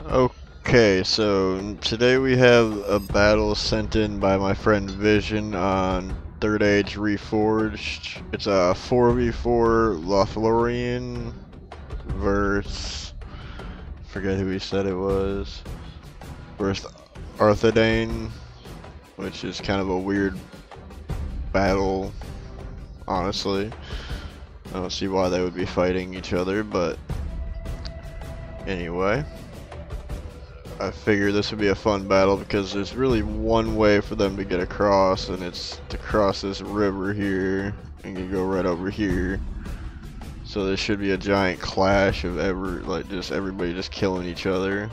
Okay, so today we have a battle sent in by my friend Vision on Third Age Reforged. It's a 4v4 Lothlorien versus, forget who he said it was, versus Arthadane, which is kind of a weird battle, honestly. I don't see why they would be fighting each other, but anyway. I figured this would be a fun battle because there's really one way for them to get across, and it's to cross this river here and you go right over here. So there should be a giant clash of just everybody just killing each other.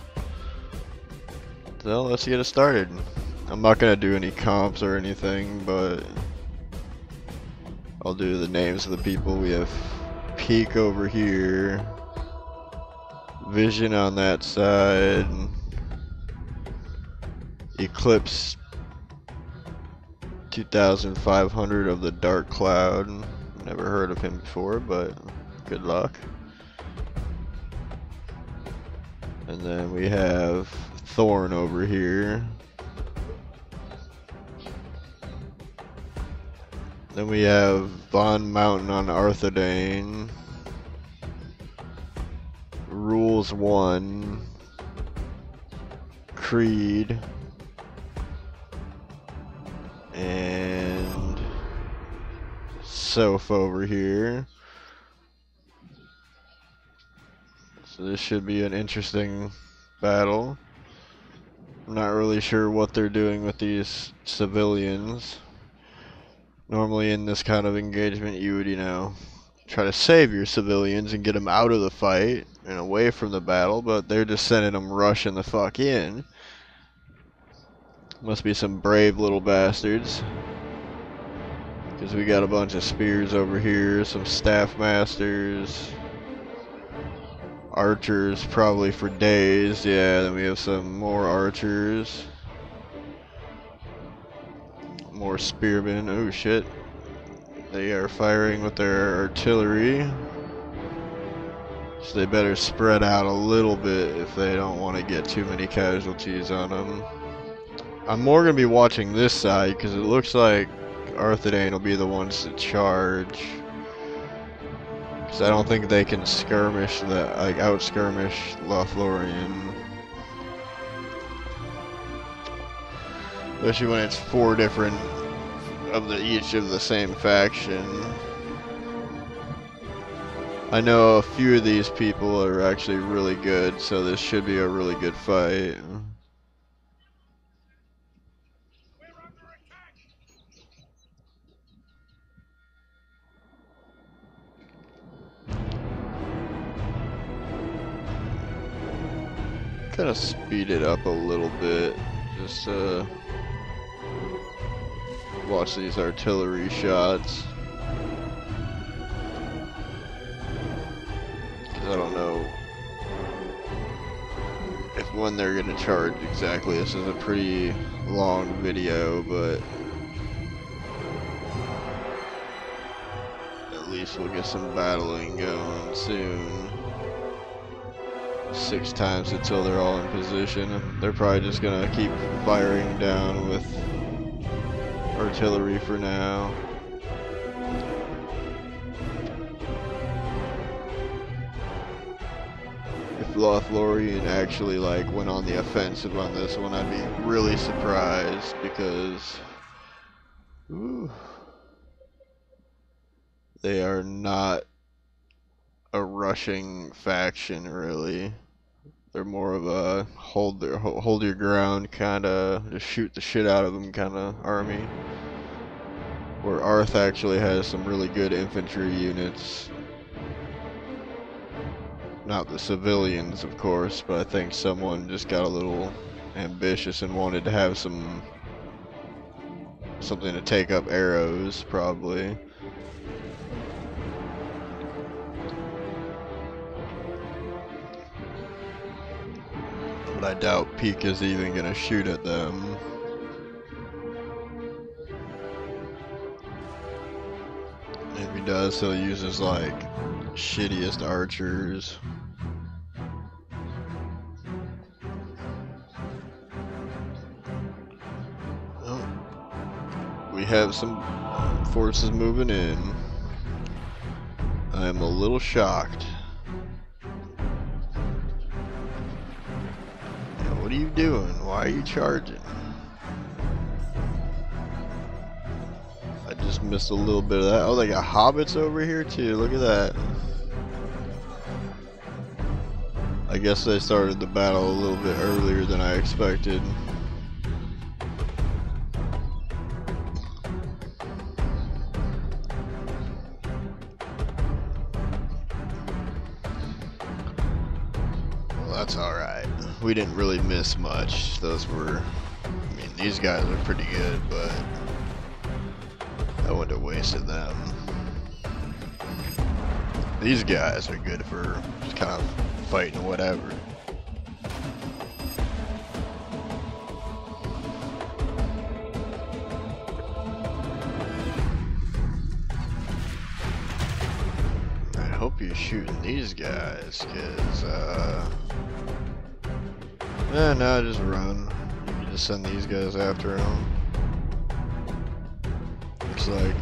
So let's get it started. I'm not gonna do any comps or anything, but I'll do the names of the people. We have Peak over here, Vision on that side, Eclipse 2500 of the Dark Cloud. Never heard of him before, but good luck. And then we have Thorn over here. Then we have Von Mountain on Arthadane. Rules 1. Creed. And Soph over here. So this should be an interesting battle. I'm not really sure what they're doing with these civilians. Normally in this kind of engagement you would, try to save your civilians and get them out of the fight and away from the battle, but they're just sending them rushing the fuck in. Must be some brave little bastards. Because we got a bunch of spears over here, some staff masters, archers probably for days. Yeah, then we have some more archers, more spearmen. Oh shit. They are firing with their artillery. So they better spread out a little bit if they don't want to get too many casualties on them. I'm more going to be watching this side because it looks like Arthadane will be the ones to charge. Because I don't think they can skirmish out-skirmish Lothlorien. Especially when it's 4 different of each of the same faction. I know a few of these people are actually really good, so this should be a really good fight. Kind of speed it up a little bit, just watch these artillery shots. Cause I don't know when they're gonna charge exactly. This is a pretty long video, but at least we'll get some battling going soon. 6 times until they're all in position. They're probably just gonna keep firing down with artillery for now. If Lothlorien actually went on the offensive on this one, I'd be really surprised because they are not a rushing faction really. They're more of a hold your ground kinda, just shoot the shit out of them kinda army. Where Arth actually has some really good infantry units. Not the civilians, of course, but I think someone just got a little ambitious and wanted to have something to take up arrows, probably. But I doubt Peak is even gonna shoot at them. If he does, he'll use his shittiest archers. we have some forces moving in. I am a little shocked. Yeah, what are you doing? Why are you charging? I just missed a little bit of that. Oh, they got hobbits over here too. Look at that. I guess they started the battle a little bit earlier than I expected. Well, that's alright. We didn't really miss much. Those were... I mean, these guys are pretty good, but I wouldn't have wasted them. These guys are good for just kind of fighting whatever. I hope you're shooting these guys, cause no, just run. You can just send these guys after them. Looks like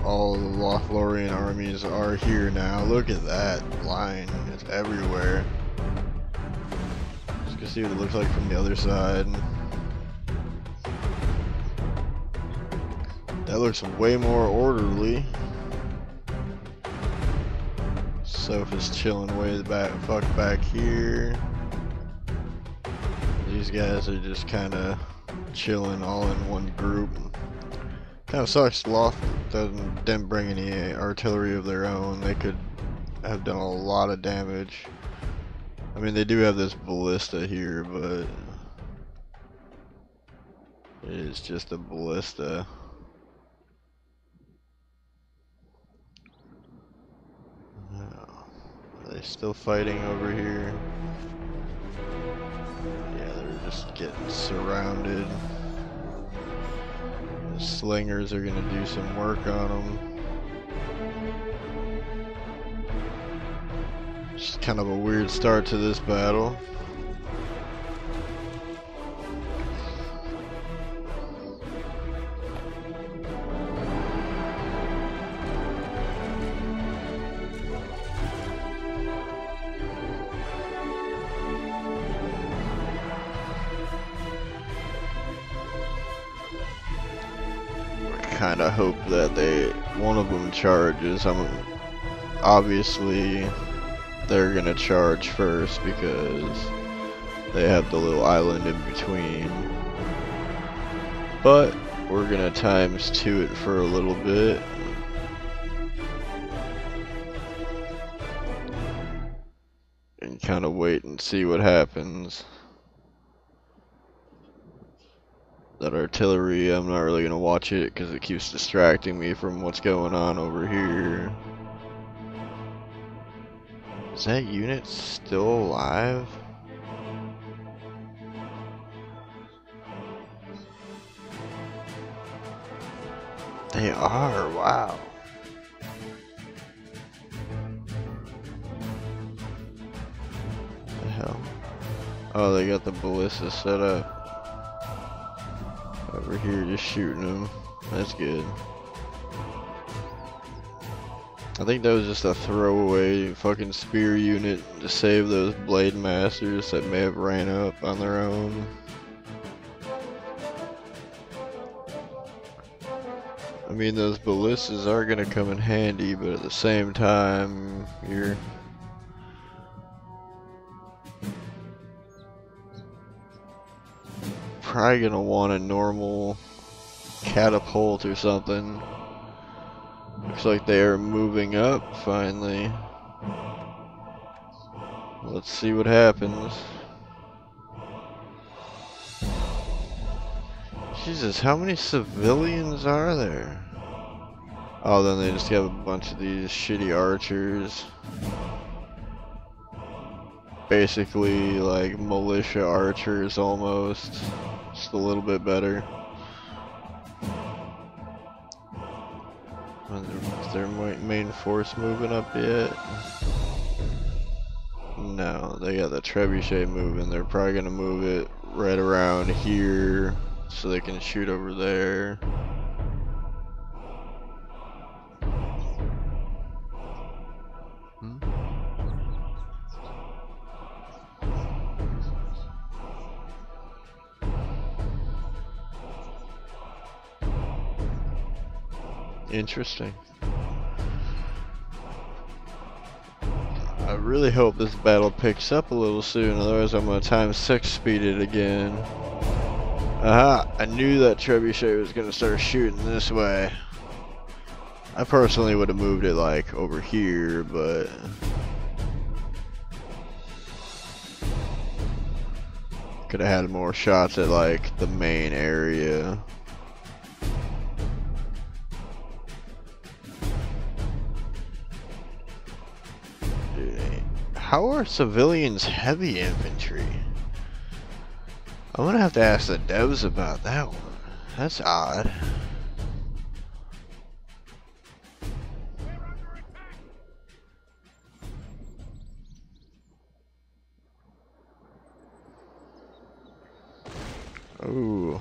all the Lothlorien armies are here now. Look at that line. It's everywhere. Just gonna see what it looks like from the other side. That looks way more orderly. Sofa's chilling way the fuck back here. These guys are just kinda chilling all in one group. Kind of sucks Loth didn't bring any artillery of their own. They could have done a lot of damage. I mean, they do have this ballista here, but it is just a ballista. Are they still fighting over here? Yeah, they're just getting surrounded. The slingers are gonna do some work on them. Just kind of a weird start to this battle. Kind of hope that one of them charges. Obviously they're gonna charge first because they have the little island in between, but we're gonna ×2 it for a little bit. And kind of wait and see what happens. That artillery, I'm not really going to watch it because it keeps distracting me from what's going on over here. Is that unit still alive? They are, wow. What the hell? Oh, they got the ballista set up. Over here just shooting them. That's good. I think that was just a throwaway fucking spear unit to save those blade masters that may have ran up on their own. I mean, those ballistas are gonna come in handy, but at the same time, you're probably gonna want a normal catapult or something. Looks like they are moving up finally. Let's see what happens. Jesus, how many civilians are there? Oh, then they just have a bunch of these shitty archers. Basically like militia archers almost. Just a little bit better. Is their main force moving up yet? No, they got the trebuchet moving. They're probably gonna move it right around here so they can shoot over there. Interesting. I really hope this battle picks up a little soon, otherwise I'm gonna time 6 speed it again. Aha! I knew that trebuchet was gonna start shooting this way. I personally would have moved it like over here, but could have had more shots at like the main area. Dude, how are civilians heavy infantry? I'm gonna have to ask the devs about that one. That's odd. Ooh.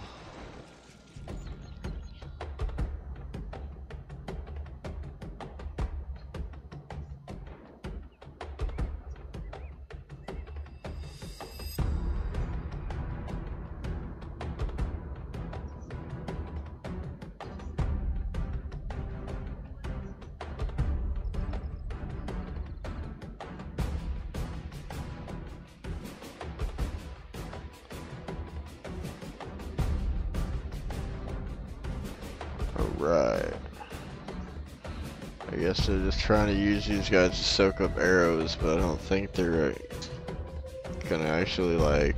Alright. I guess they're just trying to use these guys to soak up arrows, but I don't think they're gonna actually like...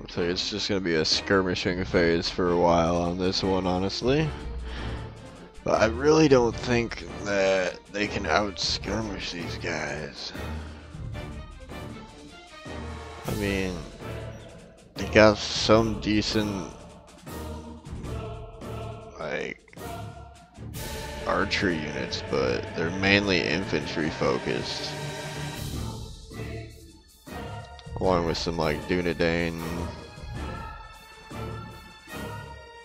So it's just gonna be a skirmishing phase for a while on this one, honestly. But I really don't think that they can out-skirmish these guys. I mean, they got some decent, like, archery units, but they're mainly infantry focused. Along with some, like, Dunedain.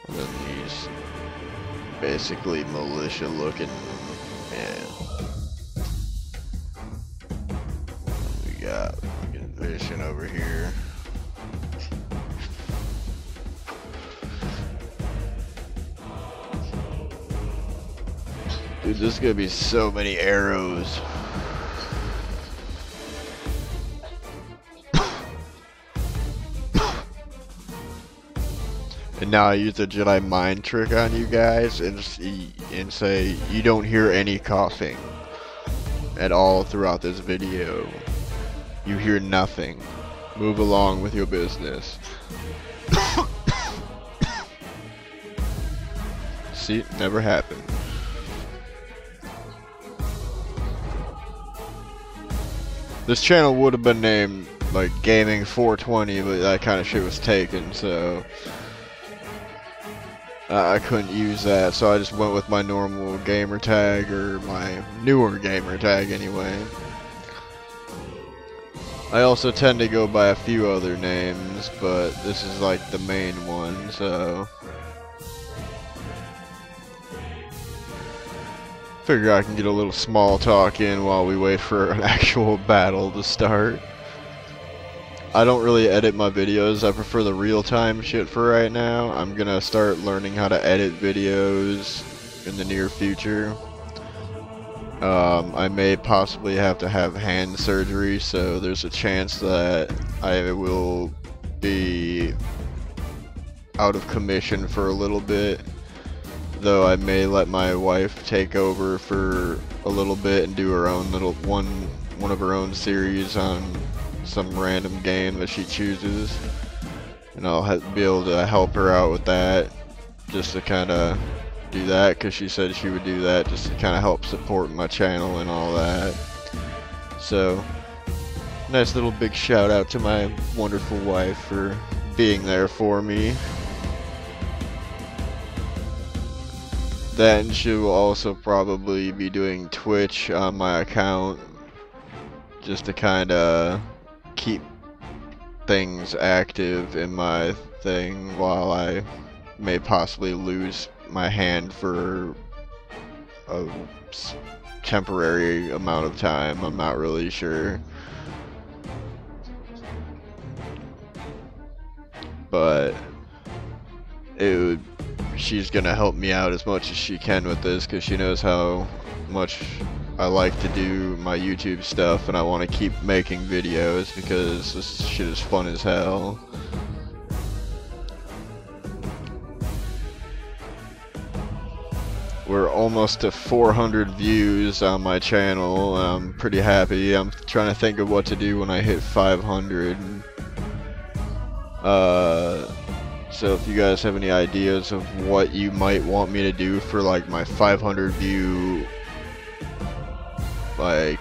And then these basically militia looking, man. We got fucking Vision over here. Dude, there's gonna be so many arrows. And now I use a Jedi mind trick on you guys and say you don't hear any coughing at all throughout this video. You hear nothing. Move along with your business. See, never happened. This channel would have been named like Gaming 420, but that kind of shit was taken, so I couldn't use that, so I just went with my normal gamer tag, or my newer gamer tag anyway. I also tend to go by a few other names, but this is like the main one, so figure I can get a little small talk in while we wait for an actual battle to start. I don't really edit my videos, I prefer the real-time shit for right now. I'm gonna start learning how to edit videos in the near future. I may possibly have to have hand surgery, so there's a chance that I will be out of commission for a little bit. Though I may let my wife take over for a little bit and do her own little one of her own series on some random game that she chooses, and I'll be able to help her out with that, just to kind of do that, because she said she would do that just to kind of help support my channel and all that. So nice little big shout out to my wonderful wife for being there for me. Then she will also probably be doing Twitch on my account just to kind of keep things active in my thing while I may possibly lose my hand for a temporary amount of time. I'm not really sure. But she's gonna help me out as much as she can with this, because she knows how much I like to do my YouTube stuff, and I want to keep making videos because this shit is fun as hell. We're almost to 400 views on my channel. I'm pretty happy. I'm trying to think of what to do when I hit 500. So if you guys have any ideas of what you might want me to do for like my 500 view like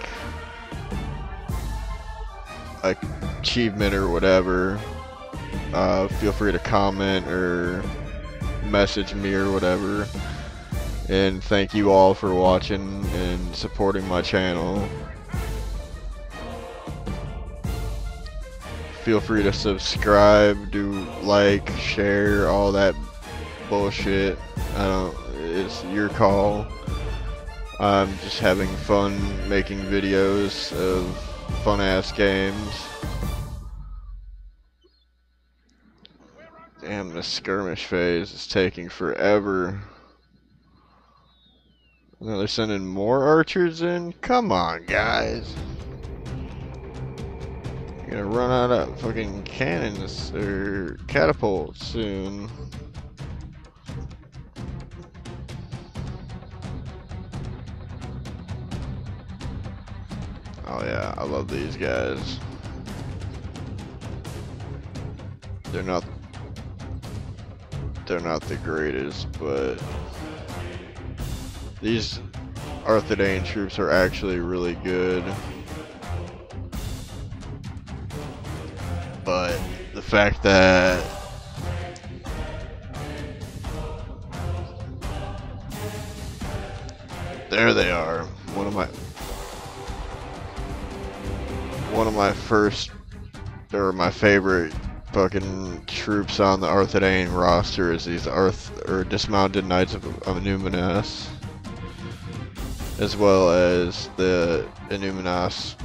achievement or whatever, feel free to comment or message me or whatever. And thank you all for watching and supporting my channel. Feel free to subscribe, do like, share, all that bullshit. It's your call. I'm just having fun making videos of fun ass games. Damn, this skirmish phase is taking forever. Now they're sending more archers in? Come on, guys. You're gonna run out of fucking cannons or catapults soon. Oh yeah, I love these guys. They're not the greatest, but these Arthidane troops are actually really good. But the fact that there they are, one of my first, or my favorite fucking troops on the Arthidane roster is these dismounted knights of Innuminas, as well as the Innuminas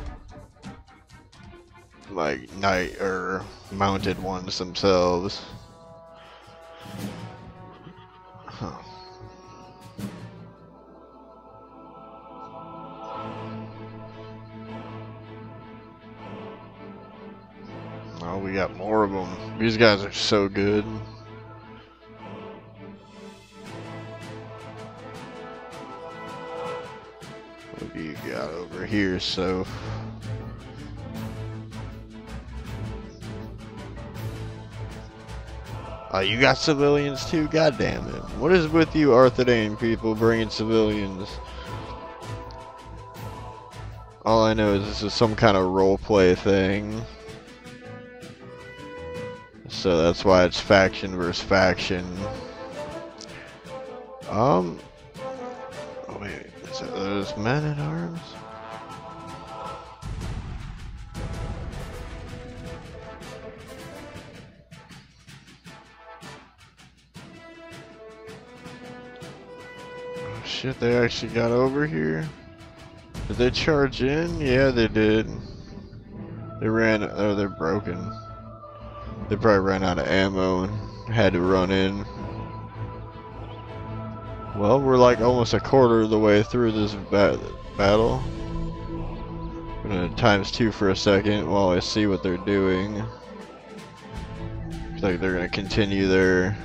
like knight or mounted ones themselves. Huh. Oh, we got more of them. These guys are so good. What do you got over here, so? Oh, you got civilians too? God damn it. What is with you Arthidane people bringing civilians? All I know is this is some kind of roleplay thing. So that's why it's faction versus faction. Oh wait, is it those men at arms? Shit, they actually got over here. Did they charge in? Yeah, they did. They ran. Oh, they're broken. They probably ran out of ammo and had to run in. Well, we're like almost a quarter of the way through this battle. I'm gonna ×2 for a second while I see what they're doing. Looks like they're gonna continue their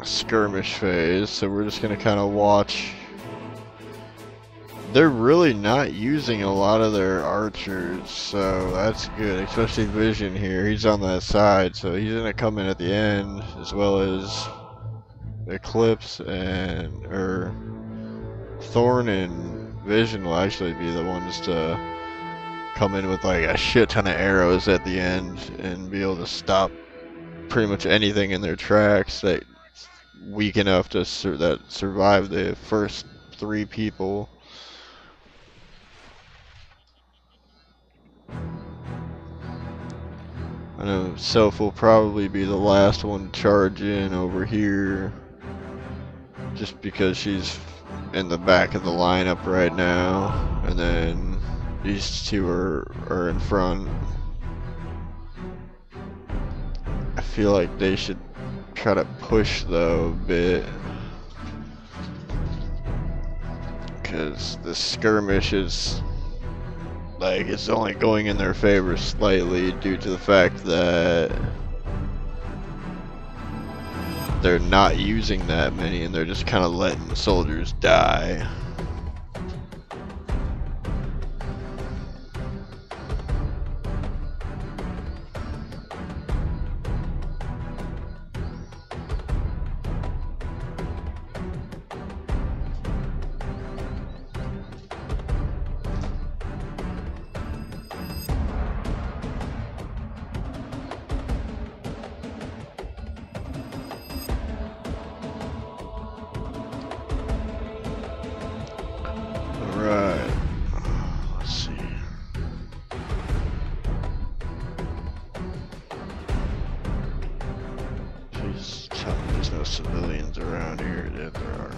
skirmish phase, so we're just gonna kind of watch. They're really not using a lot of their archers, so that's good, especially Vision here. He's on that side, so he's gonna come in at the end, as well as Eclipse and Thorn and Vision will actually be the ones to come in with like a shit ton of arrows at the end and be able to stop pretty much anything in their tracks that weak enough to survive the first 3 people. I know Self will probably be the last one to charge in over here, just because she's in the back of the lineup right now, and then these 2 are in front. I feel like they should try to push though a bit, because the skirmish is like, it's only going in their favor slightly due to the fact that they're not using that many and they're just kind of letting the soldiers die. Alright, let's see. She's telling me there's no civilians around here. Yeah, there are.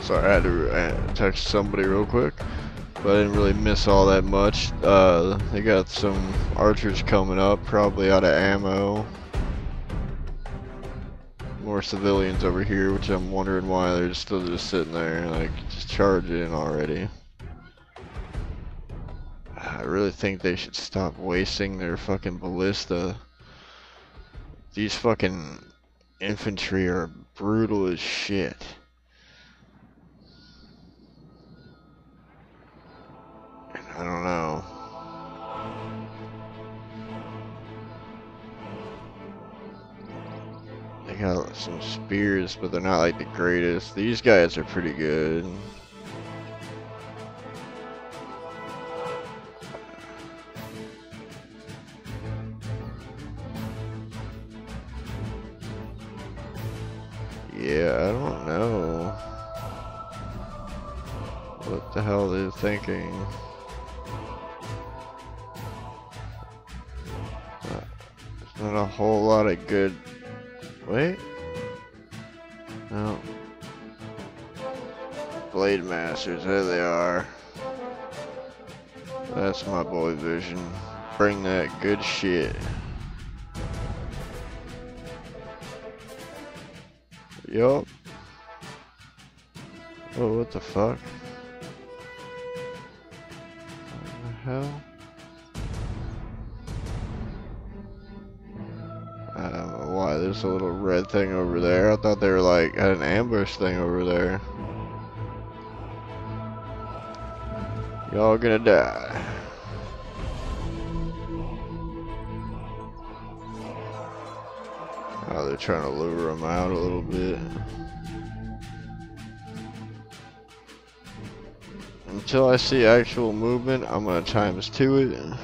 Sorry, I had to text somebody real quick, but I didn't really miss all that much. They got some archers coming up, probably out of ammo. More civilians over here, which I'm wondering why they're still just sitting there, like, just charge in already. I really think they should stop wasting their fucking ballista. These fucking infantry are brutal as shit. I don't know. They got some spears, but they're not like the greatest. These guys are pretty good. Yeah, I don't know what the hell they're thinking. There's not a whole lot of good. Wait. No. Blade Masters, there they are. That's my boy Vision. Bring that good shit. Yup. Oh, what the fuck? What the hell? I don't know why there's a little red thing over there. I thought they were like, had an ambush thing over there. Y'all gonna die. Oh, they're trying to lure them out a little bit. Until I see actual movement, I'm gonna ×2 it.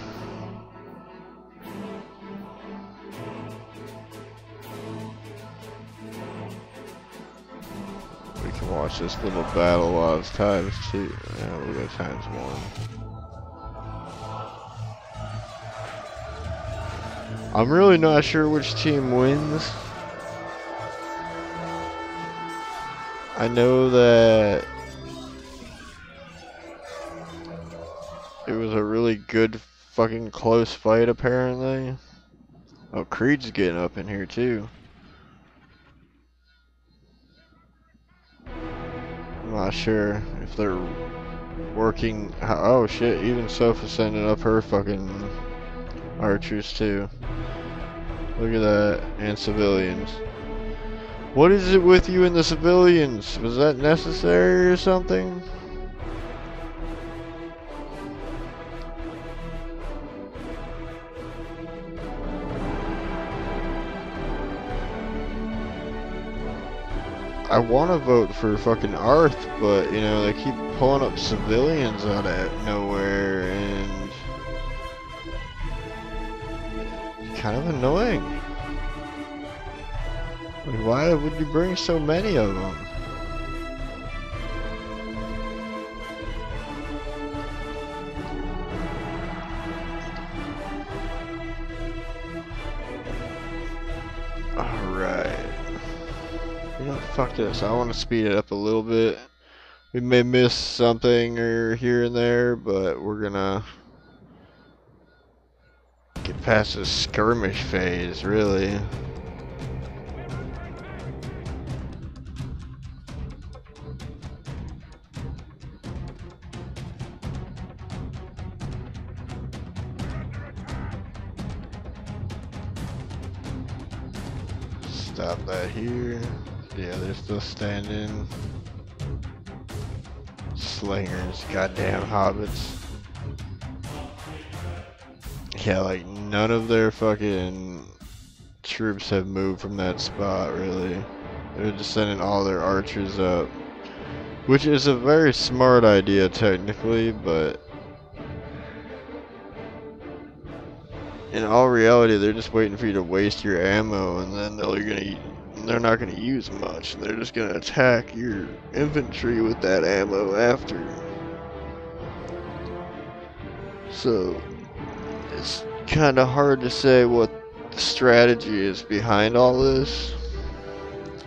We can watch this little battle while it's ×2. Yeah, we got ×1. I'm really not sure which team wins. I know that it was a really good fucking close fight apparently. Oh, Creed's getting up in here too. I'm not sure if they're working. Oh shit, even Sophie's sending up her fucking archers too. Look at that. And civilians. What is it with you and the civilians? Was that necessary or something? I want to vote for fucking Arth, but you know they keep pulling up civilians out of nowhere, and it's kind of annoying. Like, why would you bring so many of them? Alright. You know, fuck this. I want to speed it up a little bit. We may miss something or here and there, but we're gonna get past this skirmish phase, really. Stop that here. Yeah, they're still standing. Slingers, goddamn hobbits. Yeah, like none of their fucking troops have moved from that spot, really. They're just sending all their archers up. Which is a very smart idea technically, but in all reality, they're just waiting for you to waste your ammo, and then they're not gonna use much. They're just gonna attack your infantry with that ammo after. So it's kind of hard to say what the strategy is behind all this.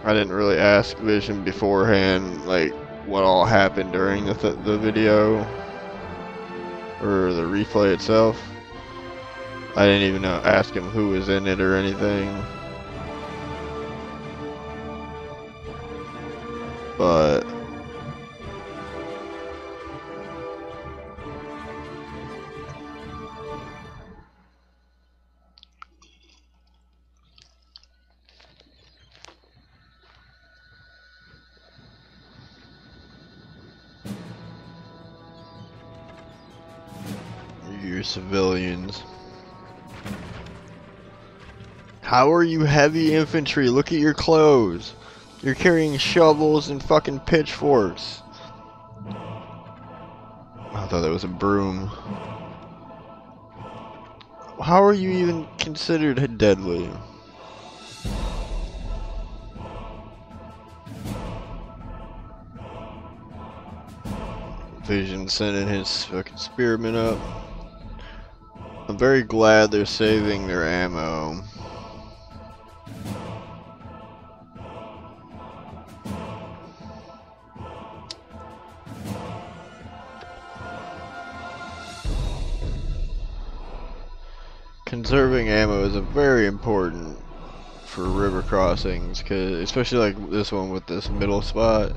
I didn't really ask Vision beforehand, like what all happened during the video or the replay itself. I didn't even ask him who was in it or anything. But you're civilians. How are you heavy infantry? Look at your clothes. You're carrying shovels and fucking pitchforks. I thought that was a broom. How are you even considered deadly? Vision sending his fucking spearmen up. I'm very glad they're saving their ammo. Conserving ammo is very important for river crossings, cause especially like this one with this middle spot.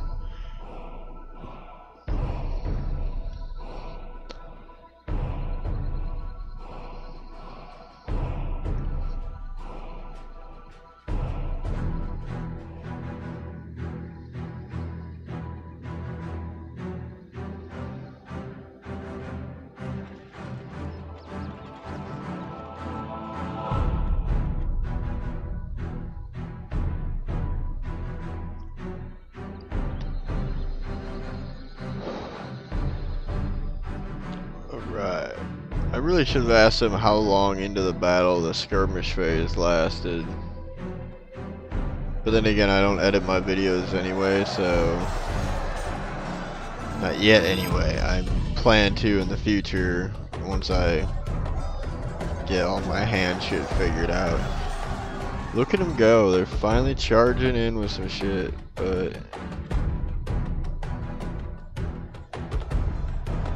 Right. I really should have asked him how long into the battle the skirmish phase lasted. But then again, I don't edit my videos anyway, so... Not yet anyway. I plan to in the future, once I get all my hand shit figured out. Look at them go. They're finally charging in with some shit, but...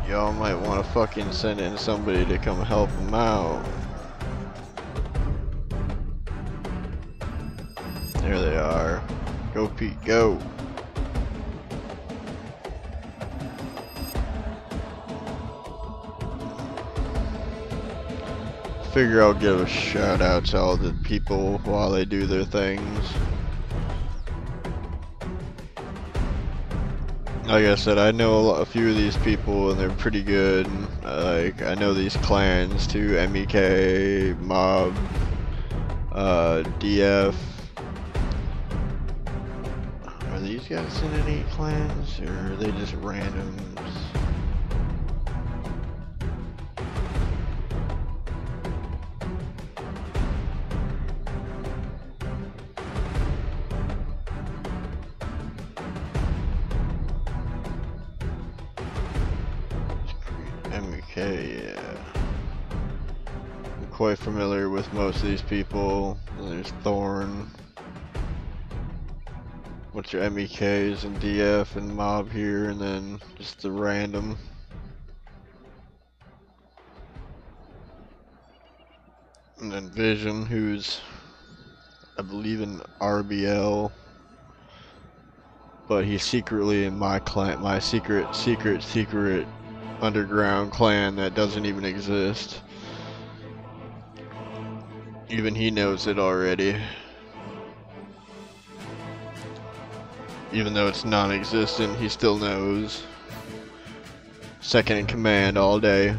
Y'all might want to fucking send in somebody to come help them out. There they are. Go Pete, go. Figure I'll give a shout out to all the people while they do their things. Like I said, I know a few of these people and they're pretty good. Like, I know these clans too, MEK, Mob, DF. Are these guys in any clans, or are they just randoms? MEK, yeah. I'm quite familiar with most of these people. There's Thorn. What's your MEKs and DF and mob here, and then just the random. And then Vision, who's I believe in RBL, but he's secretly in my clan, my secret underground clan that doesn't even exist. Even he knows it already. Even though it's non-existent, he still knows. Second in command all day.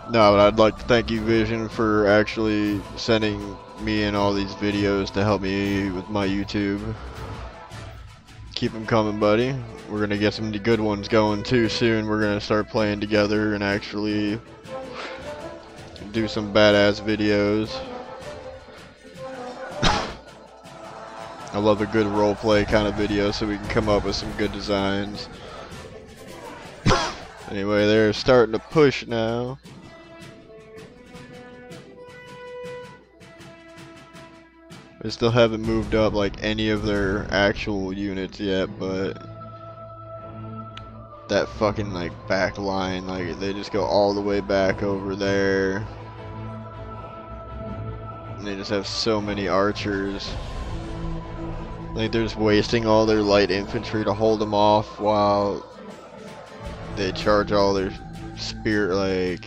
No, but I'd like to thank you, Vision, for actually sending me in all these videos to help me with my YouTube. Keep them coming, buddy. We're gonna get some good ones going too soon. We're gonna start playing together and actually do some badass videos. I love a good roleplay kind of video so we can come up with some good designs. Anyway, they're starting to push now. They still haven't moved up like any of their actual units yet, but that fucking like back line, like they just go all the way back over there. And they just have so many archers. Like they're just wasting all their light infantry to hold them off while they charge all their spear like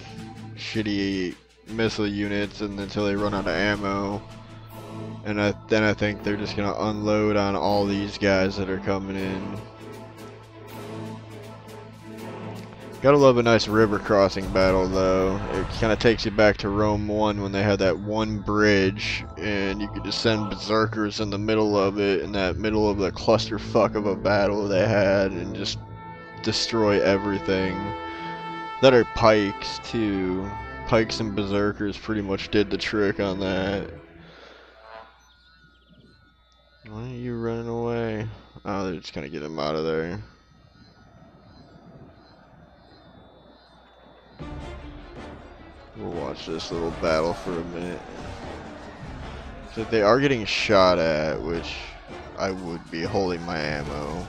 shitty missile units and until they run out of ammo. And then I think they're just gonna unload on all these guys that are coming in. Gotta love a nice river crossing battle though. It kind of takes you back to Rome 1 when they had that one bridge and you could just send berserkers in the middle of it, in that middle of the clusterfuck of a battle they had, and just destroy everything. That are pikes too. Pikes and berserkers pretty much did the trick on that. Why are you running away? Oh, they're just gonna get him out of there. We'll watch this little battle for a minute. So they are getting shot at, which I would be holding my ammo.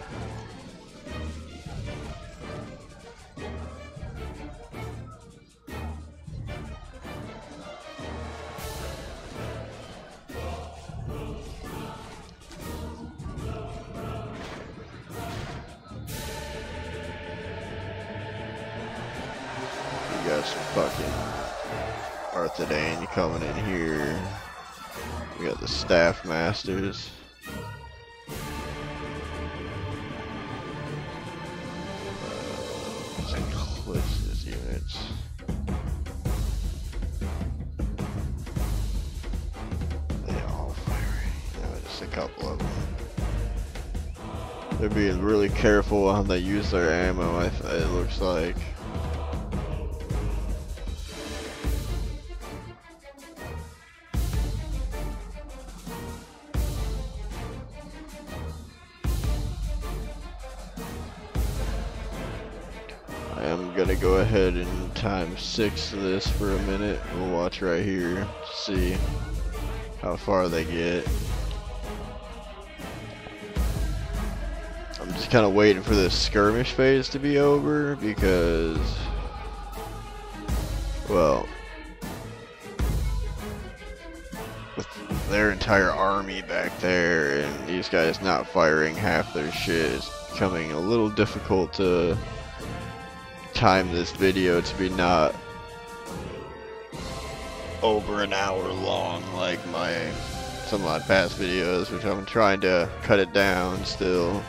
We got some fucking Arth coming in here. We got the staff masters. Eclipse's units. They all firing. No, just a couple of them. They're being really careful how they use their ammo, it looks like. I'm gonna go ahead and times 6 this for a minute. We'll watch right here to see how far they get. I'm just kind of waiting for this skirmish phase to be over because, well, with their entire army back there and these guys not firing half their shit, it's becoming a little difficult to time this video to be not over an hour long like some of my past videos, which I'm trying to cut it down still.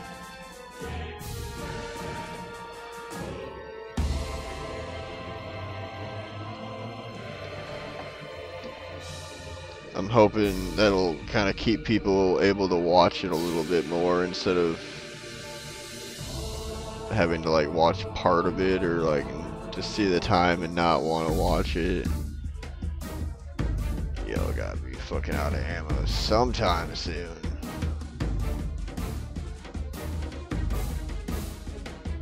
I'm hoping that'll kind of keep people able to watch it a little bit more instead of having to like watch part of it or like just see the time and not want to watch it. Yo, gotta be fucking out of ammo sometime soon.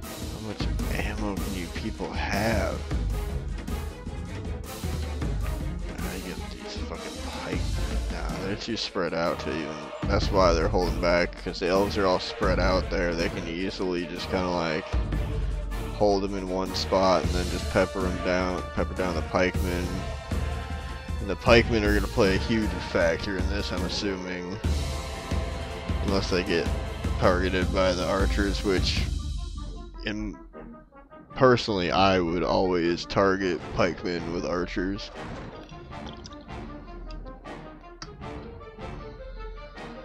How much ammo can you people have? I get these fucking pike. Nah, they're too spread out to even. That's why they're holding back, because the elves are all spread out there. They can easily just kind of like hold them in one spot and then just pepper down the pikemen. And the pikemen are going to play a huge factor in this, I'm assuming. Unless they get targeted by the archers, which, personally, I would always target pikemen with archers.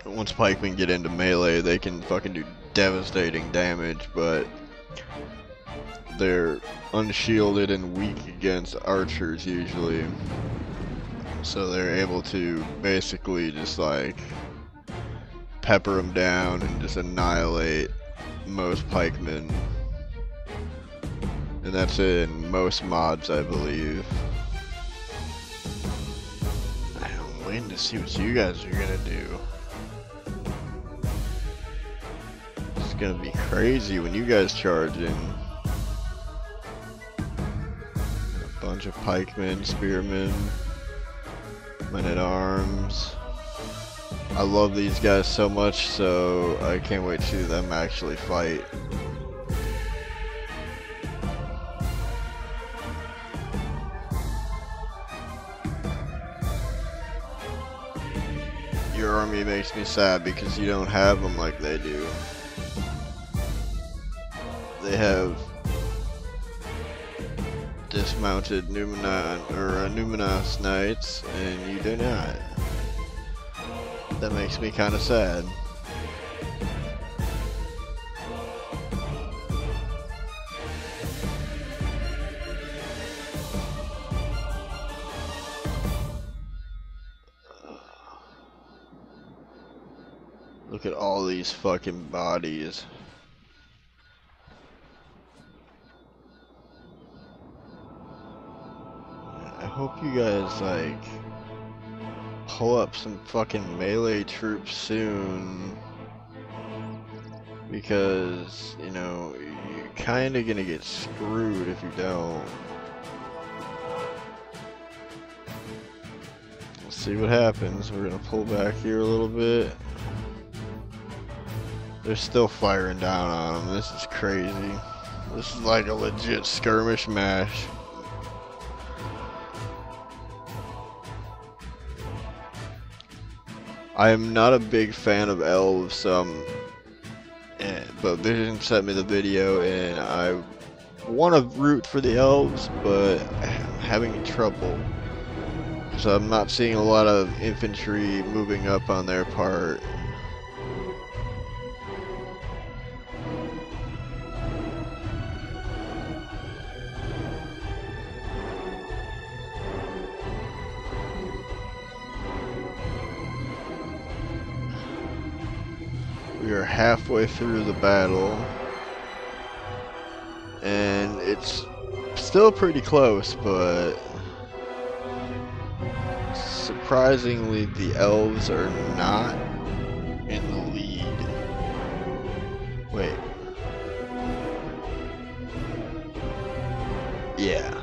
Once pikemen get into melee, they can fucking do devastating damage, but they're unshielded and weak against archers usually. So they're able to basically just like pepper them down and just annihilate most pikemen. And that's in most mods, I believe. I'm waiting to see what you guys are gonna do. It's gonna be crazy when you guys charge in. A bunch of pikemen, spearmen, men-at-arms. I love these guys so much, so I can't wait to see them actually fight. Your army makes me sad because you don't have them like they do. They have dismounted Numinos knights, and you do not. That makes me kind of sad. Look at all these fucking bodies. I hope you guys like pull up some fucking melee troops soon, because you know you're kind of gonna get screwed if you don't. Let's see what happens. We're gonna pull back here a little bit. They're still firing down on them. This is crazy. This is like a legit skirmish match. I am not a big fan of elves, but Vision sent me the video and I want to root for the elves, but I'm having trouble. So I'm not seeing a lot of infantry moving up on their part. We are halfway through the battle, and it's still pretty close, but surprisingly the elves are not in the lead. Wait. Yeah.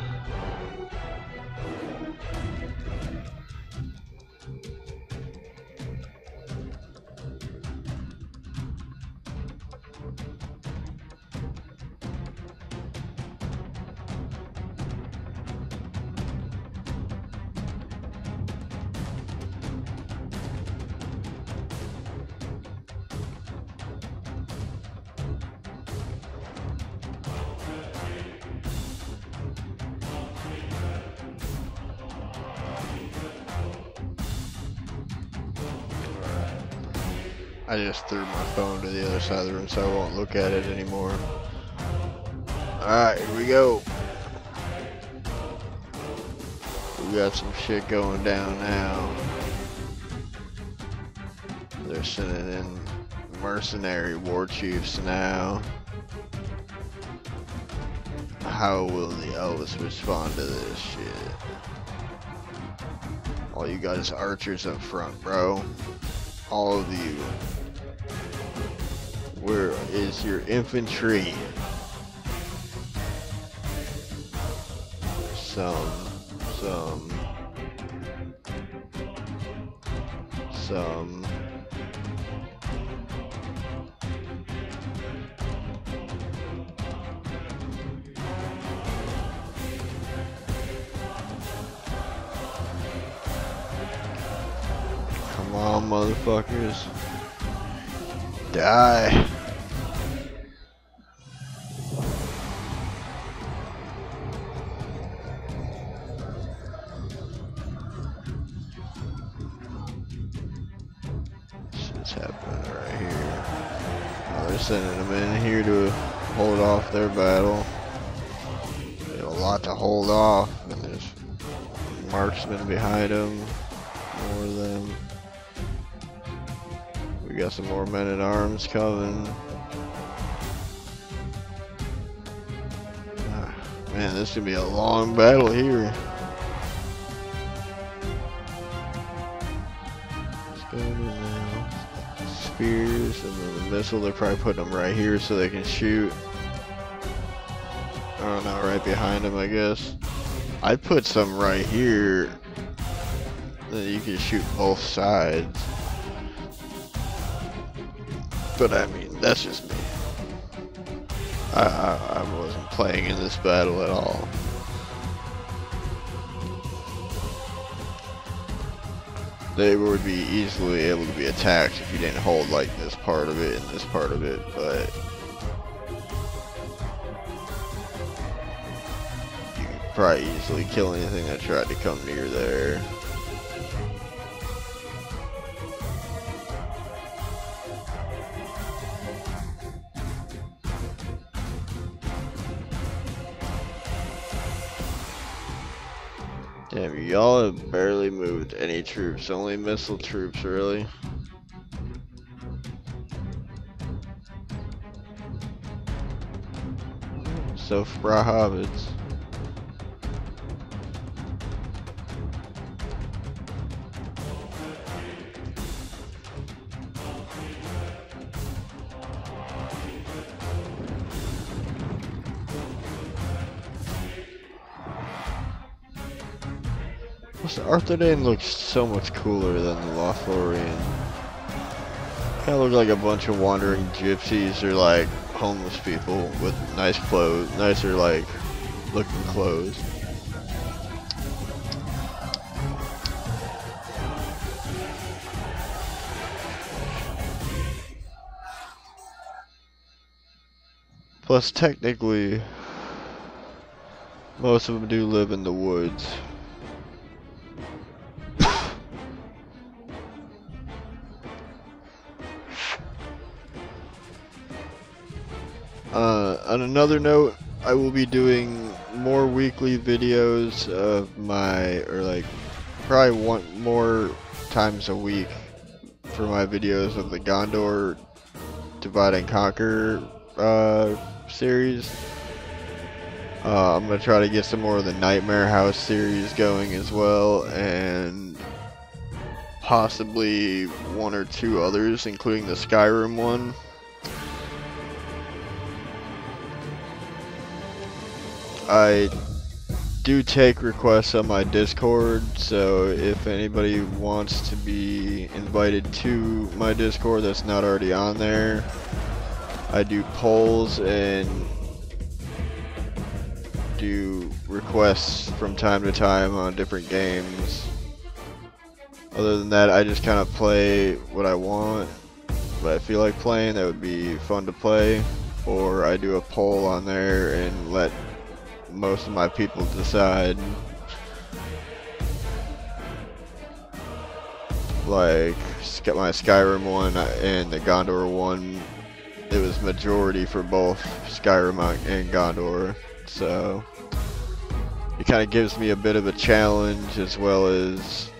I just threw my phone to the other side of the room so I won't look at it anymore. Alright, here we go. We got some shit going down now. They're sending in mercenary war chiefs now. How will the elves respond to this shit? All you got is archers up front, bro. All of you. Where is your infantry? Some. Come on, motherfuckers. Die. Shit's happening right here. Oh, they're sending them in here to hold off their battle. They have a lot to hold off, and there's marksmen behind them. More of them. We got some more men at arms coming. Man, this could be a long battle here. What's going in now? Spears, and then the missile, they're probably putting them right here so they can shoot. I don't know, right behind them, I guess. I'd put some right here that you can shoot both sides. But I mean, that's just me. I wasn't playing in this battle at all. They would be easily able to be attacked if you didn't hold like this part of it and this part of it, but you could probably easily kill anything that tried to come near there. Damn, y'all have barely moved any troops, only missile troops, really. So Frahabits. The Arth looks so much cooler than the Loth. Kind of looks like a bunch of wandering gypsies or like homeless people with nice clothes, nicer like looking clothes. Plus, technically, most of them do live in the woods. On another note, I will be doing more weekly videos of my, or like probably more times a week for my videos of the Gondor Divide and Conquer series. I'm going to try to get some more of the Nightmare House series going as well, and possibly one or two others, including the Skyrim one. I do take requests on my Discord, so if anybody wants to be invited to my Discord that's not already on there, I do polls and do requests from time to time on different games. Other than that, I just kind of play what I want, what I feel like playing that would be fun to play, or I do a poll on there and let most of my people decide. Like my Skyrim one and the Gondor one, it was majority for both Skyrim and Gondor, so it kind of gives me a bit of a challenge, as well as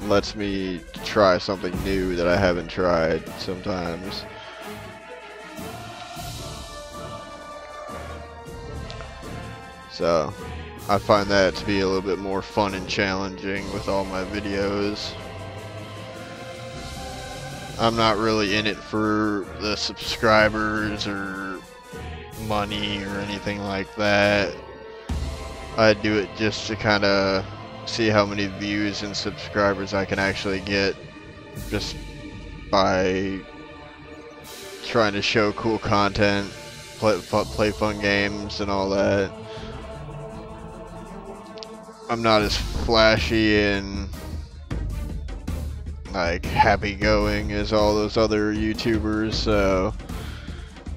lets me try something new that I haven't tried sometimes. So I find that to be a little bit more fun and challenging with all my videos. I'm not really in it for the subscribers or money or anything like that. I do it just to kind of see how many views and subscribers I can actually get just by trying to show cool content, play fun games and all that. I'm not as flashy and like happy-going as all those other YouTubers, so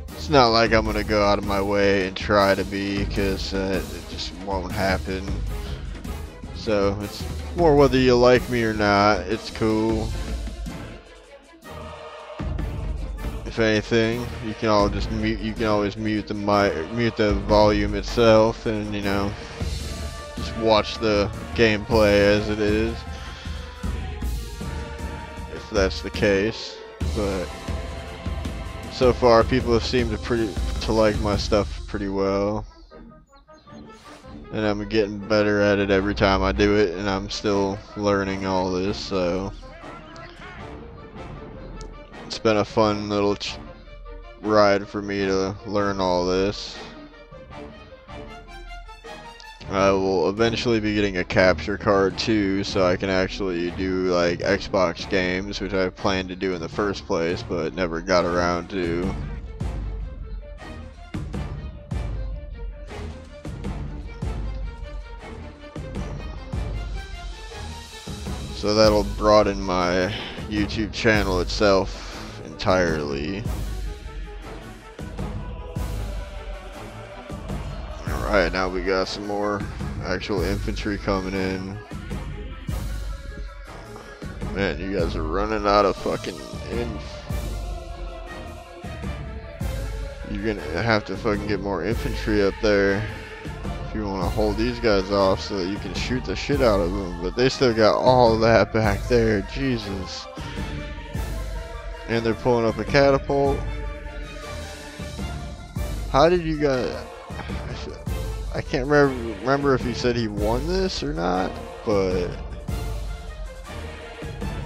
it's not like I'm gonna go out of my way and try to be, because it just won't happen. So it's more whether you like me or not. It's cool. If anything, you can all just mute. You can always mute the mute the volume itself, and you know, just watch the gameplay as it is, if that's the case. But so far, people have seemed to like my stuff pretty well, and I'm getting better at it every time I do it, and I'm still learning all this. So it's been a fun little ride for me to learn all this. I will eventually be getting a capture card too, so I can actually do like Xbox games, which I planned to do in the first place, but never got around to. So that'll broaden my YouTube channel itself entirely. Alright, now we got some more actual infantry coming in. Man, you guys are running out of fucking You're gonna have to fucking get more infantry up there if you want to hold these guys off so that you can shoot the shit out of them. But they still got all that back there. Jesus. And they're pulling up a catapult. How did you guys... I can't remember if he said he won this or not, but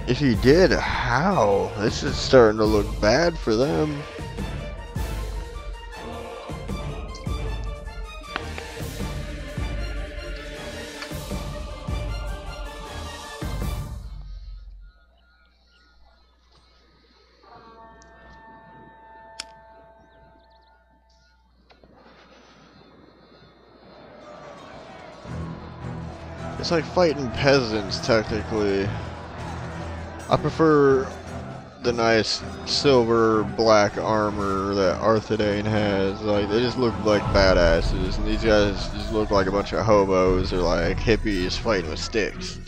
if he did, how? This is starting to look bad for them. It's like fighting peasants, technically. I prefer the nice silver black armor that Arth has. Like, they just look like badasses, and these guys just look like a bunch of hobos or like hippies fighting with sticks.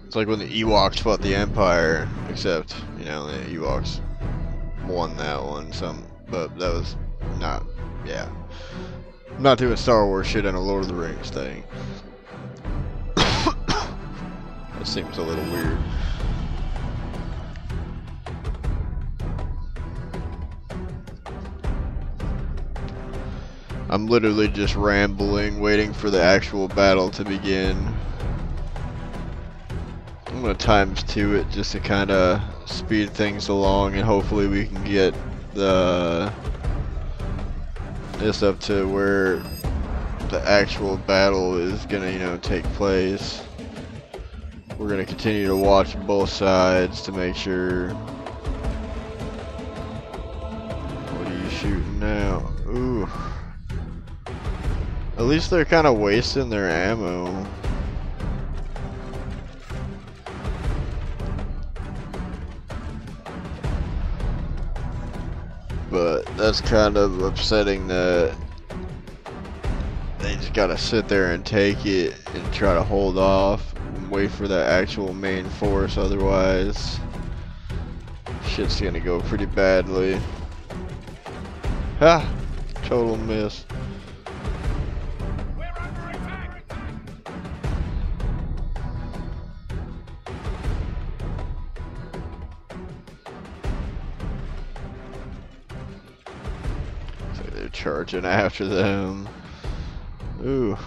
It's like when the Ewoks fought the Empire, except, you know, the Ewoks won that one, but that was not, yeah. I'm not doing Star Wars shit and a Lord of the Rings thing. That seems a little weird. I'm literally just rambling, waiting for the actual battle to begin. I'm gonna ×2 it just to kind of speed things along, and hopefully we can get this up to where the actual battle is gonna, you know, take place. We're gonna continue to watch both sides to make sure. What are you shooting now? Ooh. At least they're kind of wasting their ammo. But that's kind of upsetting that they just gotta sit there and take it and try to hold off and wait for the actual main force, otherwise shit's gonna go pretty badly. Ha! Total miss. charging after them. Ooh.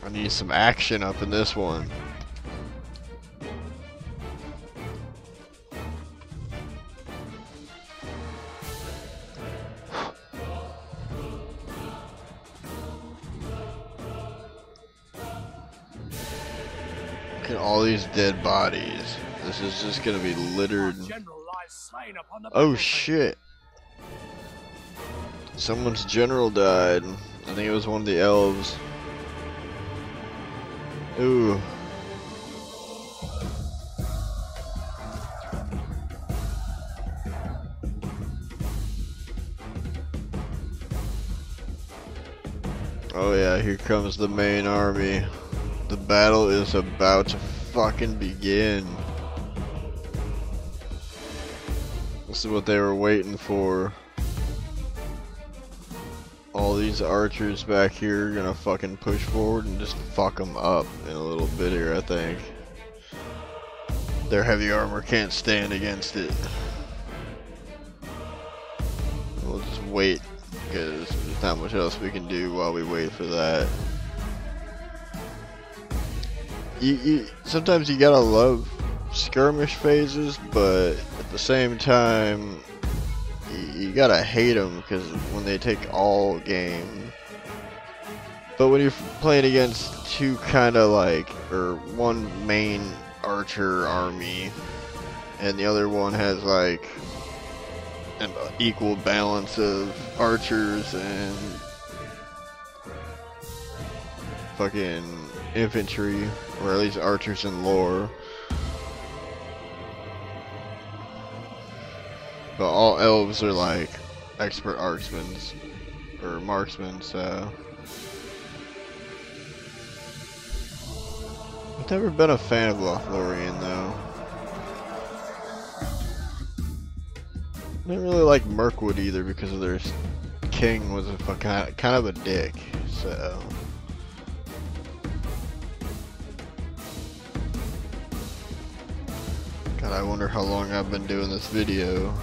I need some action up in this one. Look at all these dead bodies. This is just gonna be littered. Oh shit. Someone's general died. I think it was one of the elves. Ooh. Oh yeah, here comes the main army. The battle is about to fucking begin. This is what they were waiting for. All these archers back here are gonna fucking push forward and just fuck them up in a little bit here, I think. Their heavy armor can't stand against it. We'll just wait, because there's not much else we can do while we wait for that. Sometimes you gotta love skirmish phases, but at the same time, you gotta hate them because when they take all game. But when you're playing against two kind of like, or one main archer army, and the other one has like an equal balance of archers and fucking infantry, or at least archers and lore. But all elves are like expert marksmen, or marksmen, so. I've never been a fan of Lothlorien though. I didn't really like Mirkwood either because of their king was a kind of a dick, so. God, I wonder how long I've been doing this video.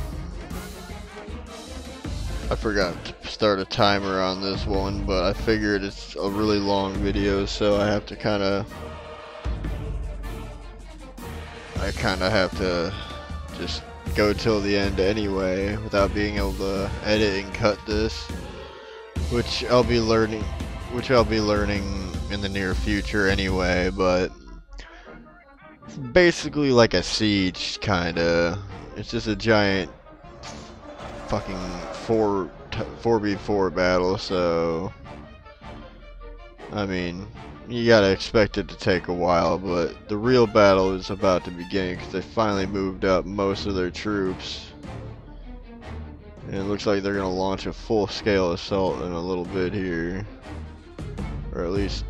I forgot to start a timer on this one, but I figured it's a really long video, so I have to kind of have to just go till the end anyway without being able to edit and cut this, which I'll be learning in the near future anyway. But it's basically like a siege, kinda. It's just a giant fucking 4v4 battle, so I mean, you gotta expect it to take a while, but the real battle is about to begin because they finally moved up most of their troops, and it looks like they're gonna launch a full-scale assault in a little bit here, or at least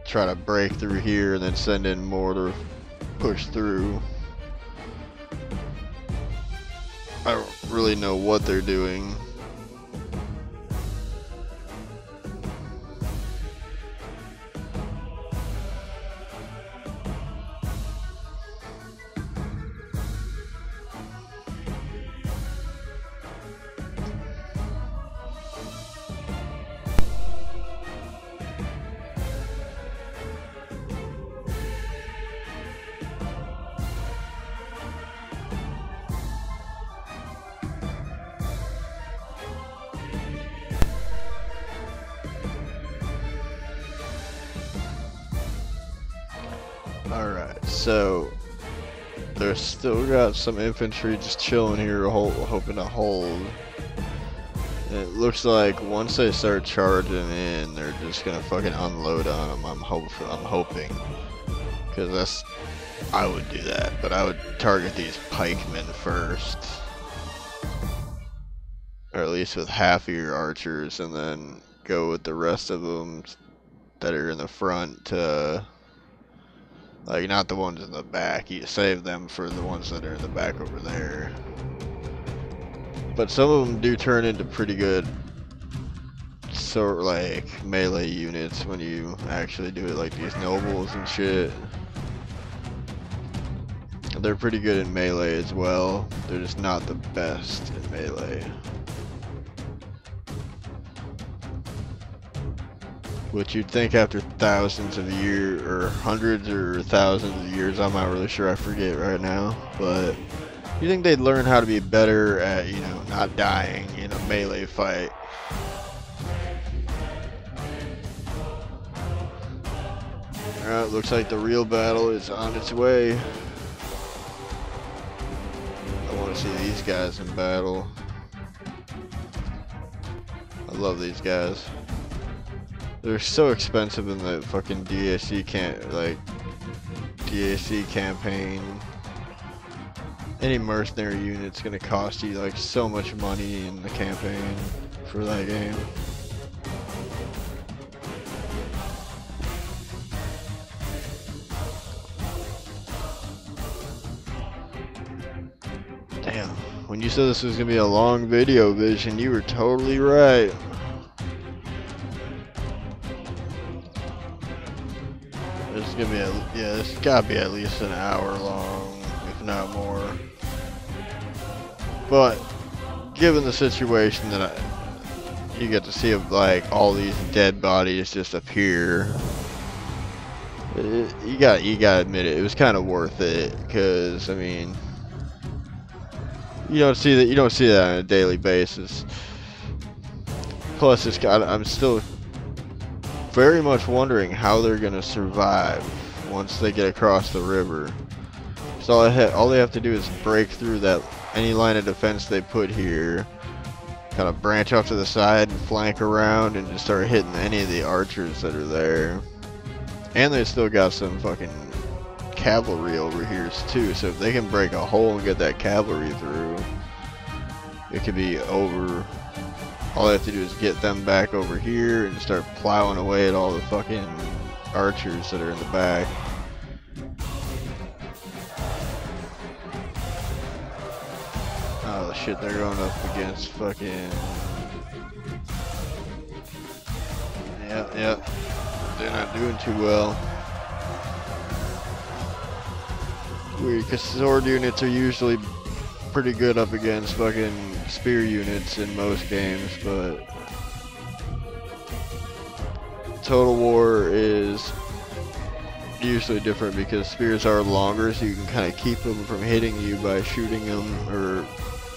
try to break through here and then send in more to push through. I don't really know what they're doing. Alright, so they're still got some infantry just chilling here, hoping to hold. And it looks like once they start charging in, they're just gonna fucking unload on them. I'm hoping, because I would do that, but I would target these pikemen first, or at least with half of your archers, and then go with the rest of them that are in the front to Like, not the ones in the back. You save them for the ones that are in the back over there. But some of them do turn into pretty good sort of like melee units when you actually do it, like these nobles and shit. They're pretty good in melee as well. They're just not the best in melee. Which you'd think after thousands of years, or hundreds or thousands of years, I'm not really sure, I forget right now, but you think they'd learn how to be better at, you know, not dying in a melee fight. Alright, looks like the real battle is on its way. I want to see these guys in battle. I love these guys. They're so expensive in the fucking DAC campaign. Any mercenary unit's gonna cost you like so much money in the campaign for that game. Damn, when you said this was gonna be a long video, Vision, you were totally right. This is gonna be this gotta be at least an hour long, if not more. But given the situation that you get to see like all these dead bodies just appear, you gotta admit it was kind of worth it, because I mean, you don't see that on a daily basis. Plus, I'm still very much wondering how they're gonna survive once they get across the river. So all they have to do is break through any line of defense they put here, kind of branch off to the side and flank around and just start hitting any of the archers that are there. And they still got some fucking cavalry over here too, so if they can break a hole and get that cavalry through, it could be over. All they have to do is get them back over here and start plowing away at all the fucking archers that are in the back. Oh shit, they're going up against fucking... Yep. They're not doing too well. Weird, because sword units are usually pretty good up against fucking spear units in most games, but Total War is usually different because spears are longer, so you can kind of keep them from hitting you by shooting them, or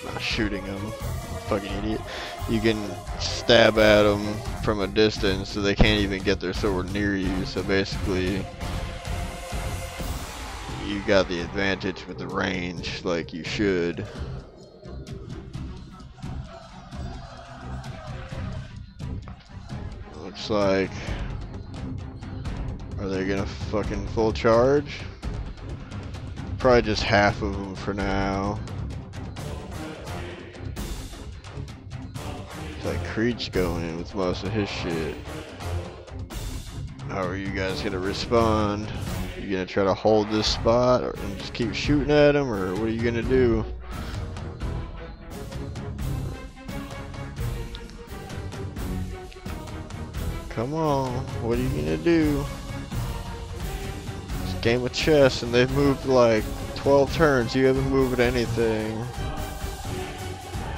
not shooting them, fucking idiot. You can stab at them from a distance, so they can't even get their sword near you. So basically, you got the advantage with the range, like you should. Looks like, are they gonna fucking full charge? Probably just half of them for now. It's like Creed's going in with most of his shit. How are you guys gonna respond? You gonna try to hold this spot and just keep shooting at him, or what are you gonna do? Come on, what are you gonna do? It's a game of chess, and they've moved like 12 turns. You haven't moved anything.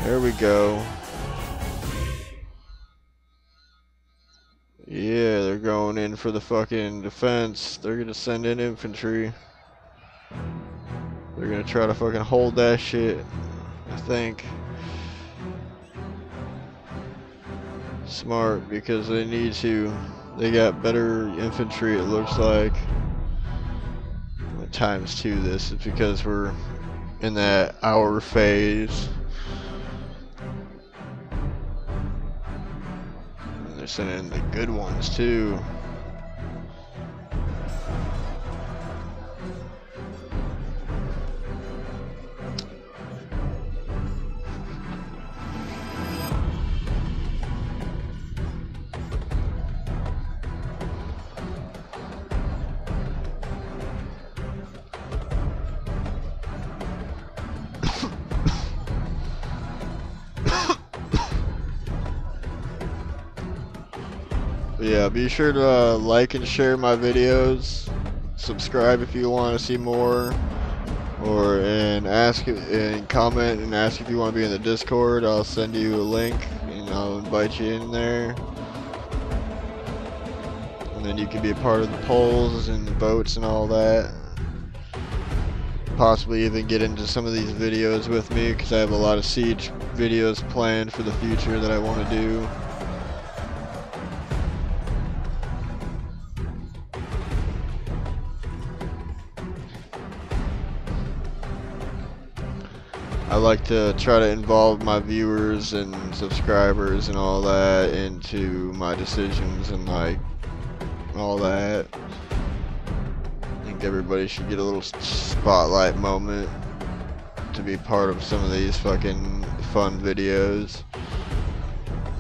There we go. Yeah, they're going in for the fucking defense. They're gonna send in infantry. They're gonna try to fucking hold that shit, I think. Smart, because they need to. They got better infantry, it looks like. Times 2 this is because we're in that hour phase. And they're sending in the good ones too. Yeah, be sure to like and share my videos. Subscribe if you want to see more, and comment and ask if you want to be in the Discord. I'll send you a link and I'll invite you in there, and then you can be a part of the polls and the votes and all that. Possibly even get into some of these videos with me, because I have a lot of Siege videos planned for the future that I want to do. I like to try to involve my viewers and subscribers and all that into my decisions and like all that. I think everybody should get a little spotlight moment to be part of some of these fucking fun videos.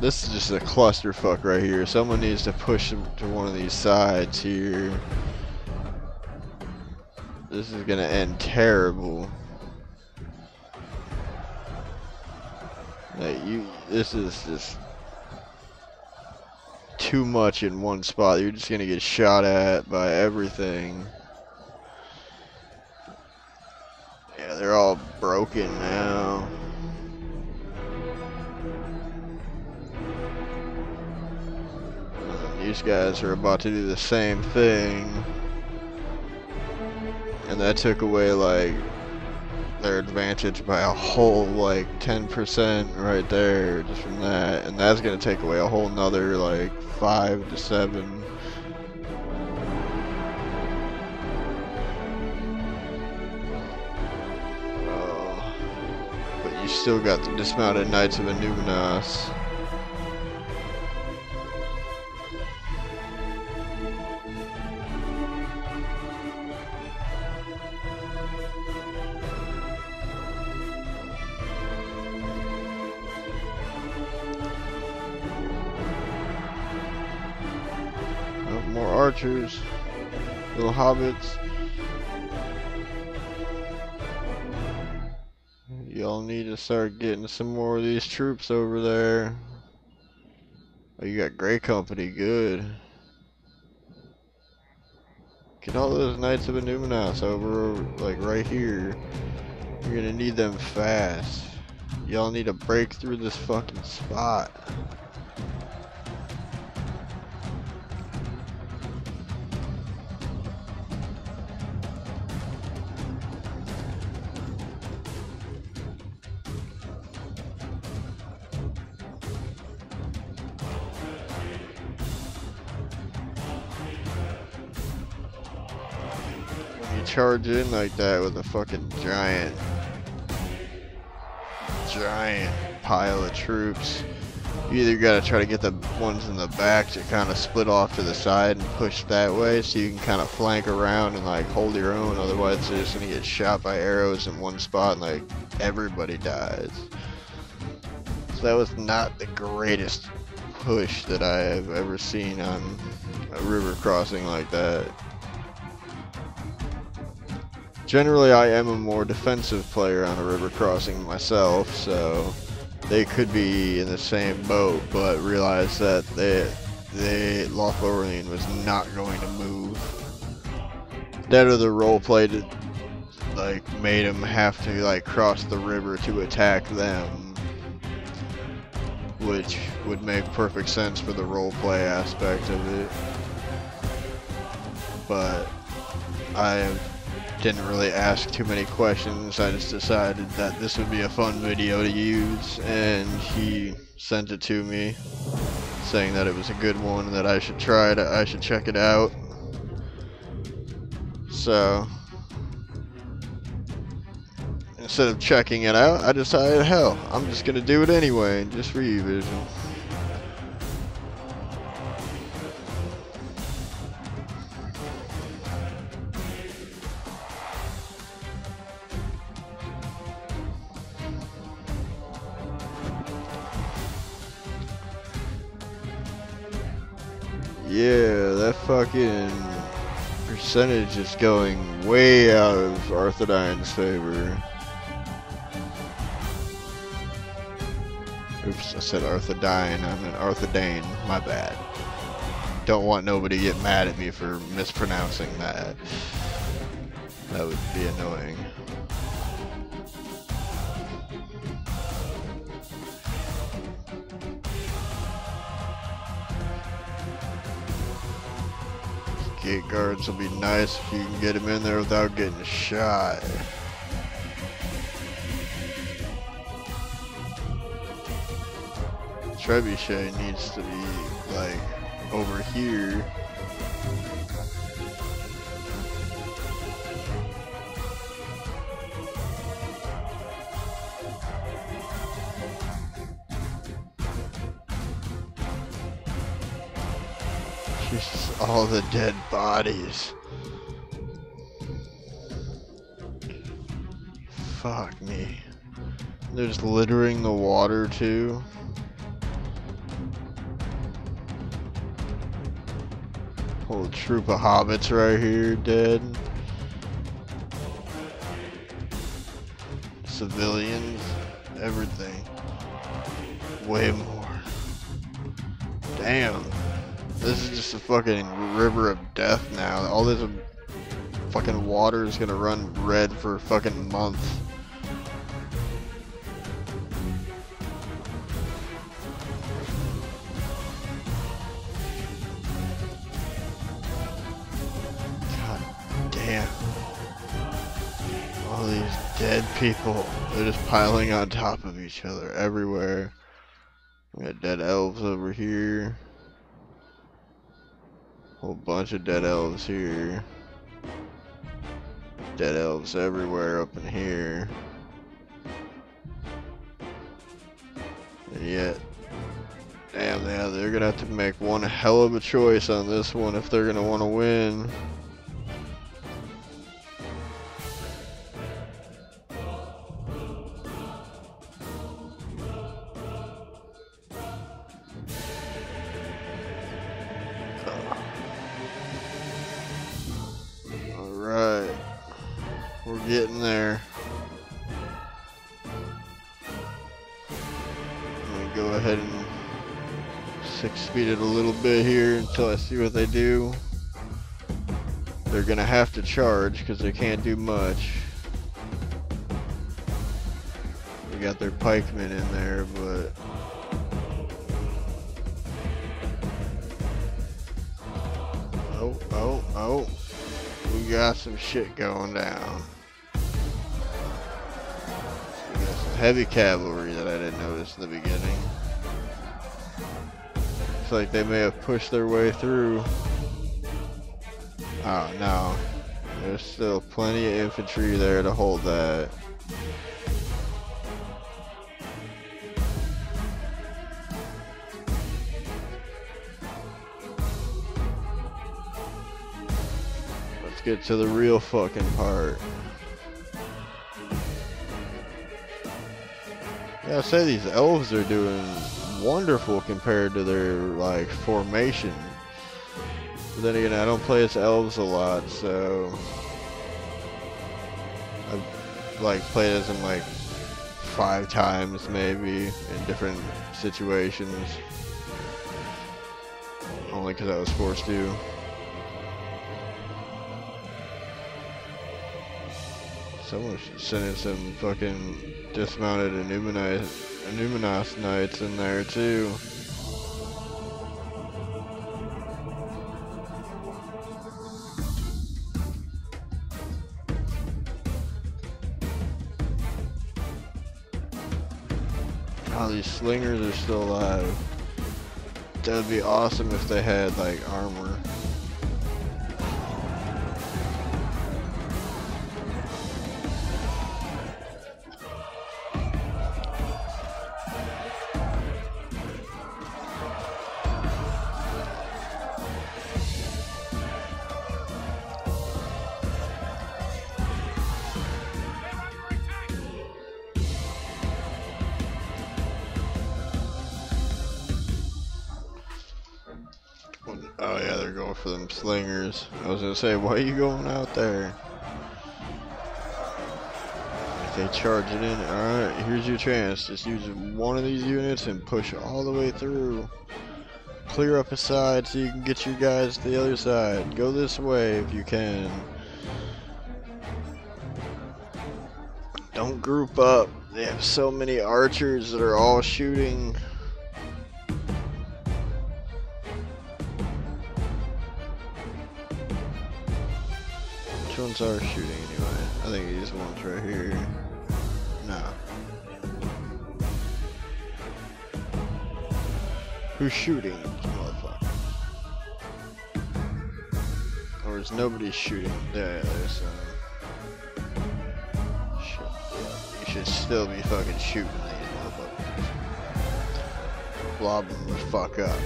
This is just a clusterfuck right here. Someone needs to push them to one of these sides here. This is gonna end terrible. Like this is just too much in one spot. You're just gonna get shot at by everything. Yeah, they're all broken now. These guys are about to do the same thing. And that took away like their advantage by a whole like 10% right there just from that, and that's gonna take away a whole nother like 5 to 7. But you still got the dismounted Knights of Numenor. More archers, little hobbits. Y'all need to start getting some more of these troops over there. Oh, you got great company, good. Get all those Knights of Numenor over, like right here. You're gonna need them fast. Y'all need to break through this fucking spot. Charge in like that with a fucking giant pile of troops. You either gotta try to get the ones in the back to kind of split off to the side and push that way so you can kind of flank around and like hold your own, otherwise they're just gonna get shot by arrows in one spot and like everybody dies. So that was not the greatest push that I have ever seen on a river crossing like that. Generally, I am a more defensive player on a river crossing myself, so they could be in the same boat, but realize that Loth was not going to move. That or the roleplay like made him have to like cross the river to attack them, which would make perfect sense for the roleplay aspect of it. But I didn't really ask too many questions. I just decided that this would be a fun video to use, and he sent it to me saying that it was a good one, that I should check it out. So instead of checking it out, I decided, hell, I'm just gonna do it anyway, just for you, Vision. Yeah, that fucking percentage is going way out of Arthadine's favor. Oops, I said Arthadine, I meant Arthadane, my bad. don't want nobody to get mad at me for mispronouncing that. That would be annoying. Gate guards will be nice if you can get him in there without getting shot. Trebuchet needs to be like over here. Just all the dead bodies. Fuck me. They're just littering the water too. Whole troop of hobbits right here dead. Civilians, everything. Way more. Damn. This is just a fucking river of death now. All this fucking water is gonna run red for a fucking month. God damn. All these dead people. They're just piling on top of each other everywhere. We got dead elves over here. Whole bunch of dead elves here. Dead elves everywhere up in here. And yet, damn, yeah, they're gonna have to make one hell of a choice on this one if they're gonna want to win. Alright, we're getting there. I'm gonna go ahead and 6-speed it a little bit here until I see what they do. They're gonna have to charge because they can't do much. They got their pikemen in there, but oh. We got some shit going down. We got some heavy cavalry that I didn't notice in the beginning. Looks like they may have pushed their way through. Oh no. There's still plenty of infantry there to hold that. Get to the real fucking part. Yeah, I say these elves are doing wonderful compared to their like formation. But then again, I don't play as elves a lot, so I've like played as them like 5 times maybe in different situations. Only because I was forced to. Someone should send in some fucking dismounted Illuminos knights in there too. Oh, these slingers are still alive. That would be awesome if they had like armor. Oh yeah, they're going for them slingers. I was gonna say, why are you going out there? If they charge it in, alright, here's your chance. Just use one of these units and push all the way through. clear up a side so you can get your guys to the other side. Go this way if you can. Don't group up. They have so many archers that are all shooting. Which ones are shooting anyway? I think these ones right here. No. Who's shooting? Motherfucker. Or is nobody shooting? Yeah, there's shit. Yeah, you should still be fucking shooting these motherfuckers. Blob them the fuck up.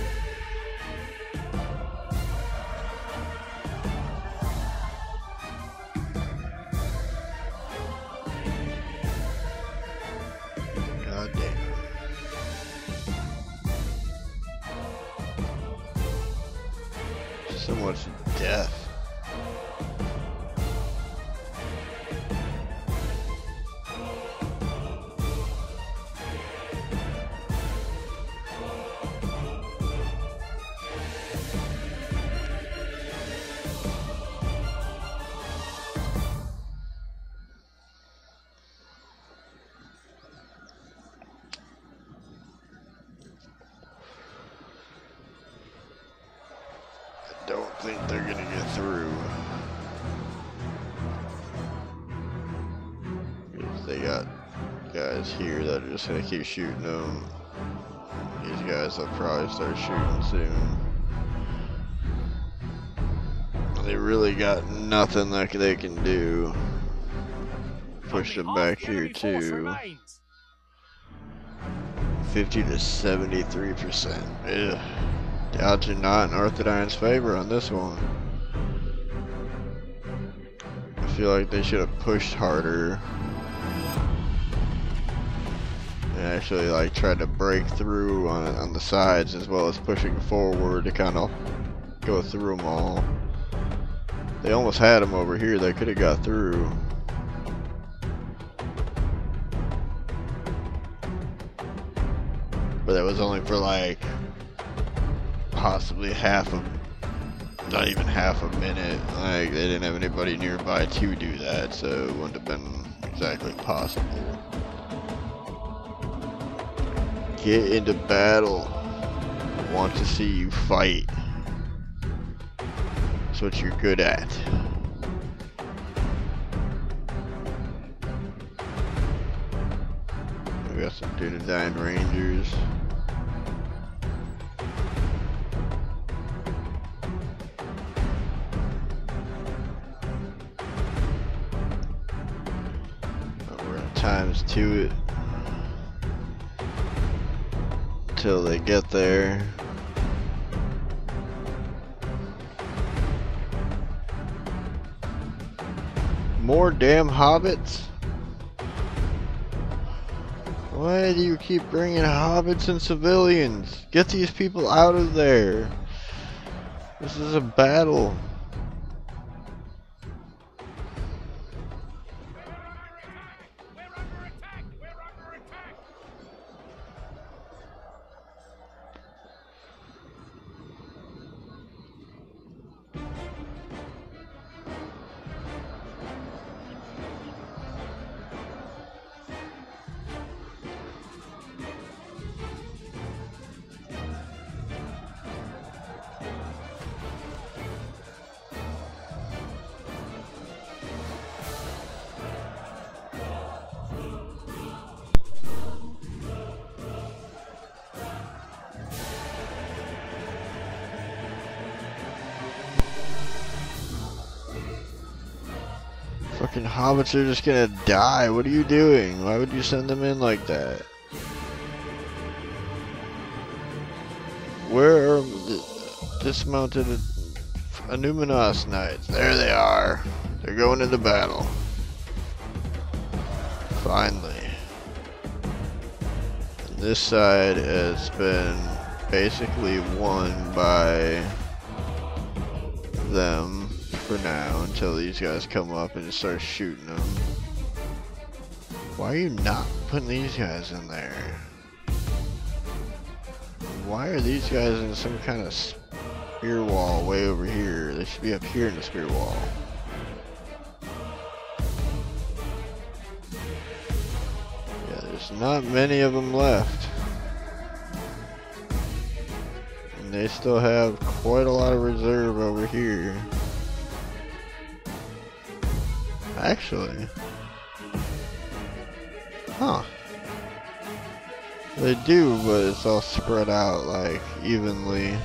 God damn. So much death. Don't think they're gonna get through. If they got guys here that are just gonna keep shooting them, these guys will probably start shooting soon. They really got nothing that they can do. Push them back here too. 50 to 73%. Ugh. The odds are not in Arthodine's favor on this one. I feel like they should have pushed harder. And actually like tried to break through on the sides as well as pushing forward to kind of go through them all. They almost had them over here. They could have got through. But that was only for like possibly not even half a minute. Like, they didn't have anybody nearby to do that, so it wouldn't have been exactly possible. Get into battle. I want to see you fight. That's what you're good at. We got some Dunedain Rangers. Times to it till they get there. More damn hobbits? Why do you keep bringing hobbits and civilians? Get these people out of there. This is a battle. Fucking hobbits are just gonna die. What are you doing? Why would you send them in like that? Where are the dismounted Anuminos Knights? There they are. They're going into battle. Finally. And this side has been basically won by them for now until these guys come up and just start shooting them. Why are you not putting these guys in there? Why are these guys in some kind of spear wall way over here? They should be up here in the spear wall. Yeah, there's not many of them left. And they still have quite a lot of reserve over here. Actually. Huh. They do, but it's all spread out like evenly.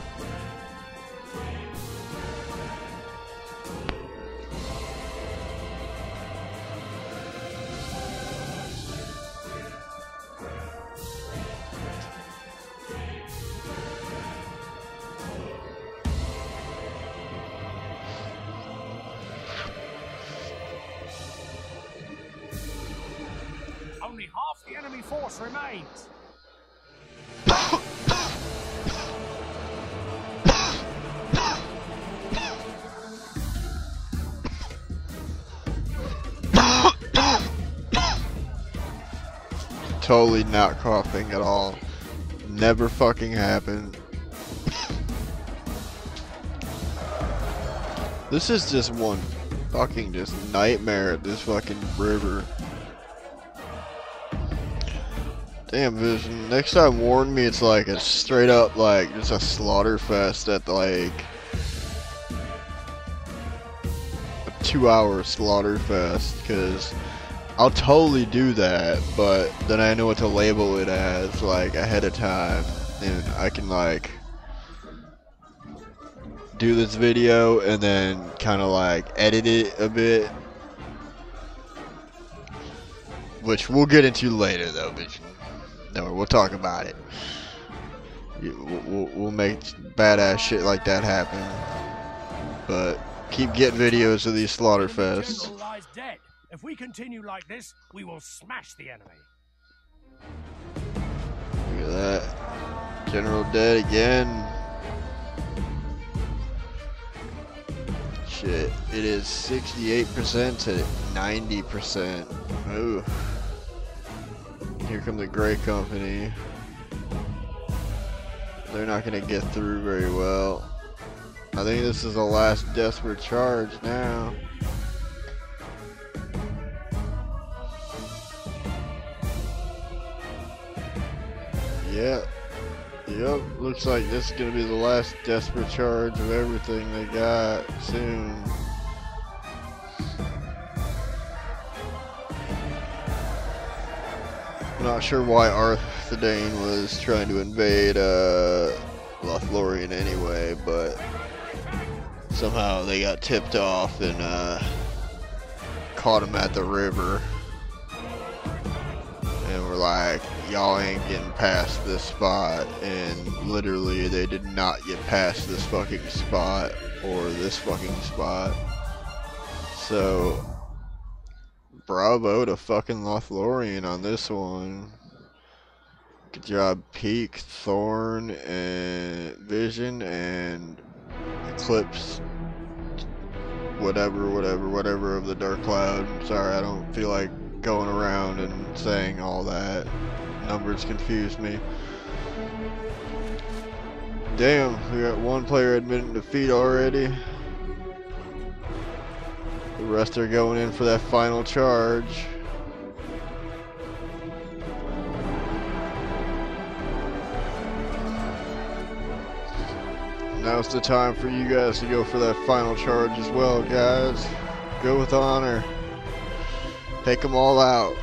Only half the enemy force remains. Totally not coughing at all. Never fucking happened. This is just one fucking just nightmare at this fucking river. Damn, Vision. Next time warn me it's like a straight up like just a slaughter fest at like a 2-hour slaughter fest, because I'll totally do that, but then I know what to label it as like ahead of time, and I can like do this video and then kind of like edit it a bit, which we'll get into later though, Vision. No, we'll talk about it. We'll make badass shit like that happen, but keep getting videos of these slaughter fests. If we continue like this, we will smash the enemy. Look at that. General dead again. Shit. It is 68% to 90%. Ooh. Here come the Gray Company. They're not going to get through very well. I think this is the last desperate charge now. Yeah, yep, looks like this is going to be the last desperate charge of everything they got soon. I'm not sure why Arth was trying to invade Lothlorien anyway, but somehow they got tipped off and caught him at the river. And we're like, y'all ain't getting past this spot, and literally they did not get past this fucking spot or this fucking spot. So bravo to fucking Lothlorien on this one. Good job, Peak, Thorn, and Vision, and Eclipse, whatever of the Dark Cloud. Sorry, I don't feel like going around and saying all that. Numbers confuse me. Damn, we got one player admitting defeat already. The rest are going in for that final charge. Now's the time for you guys to go for that final charge as well, guys. Go with honor. Take them all out.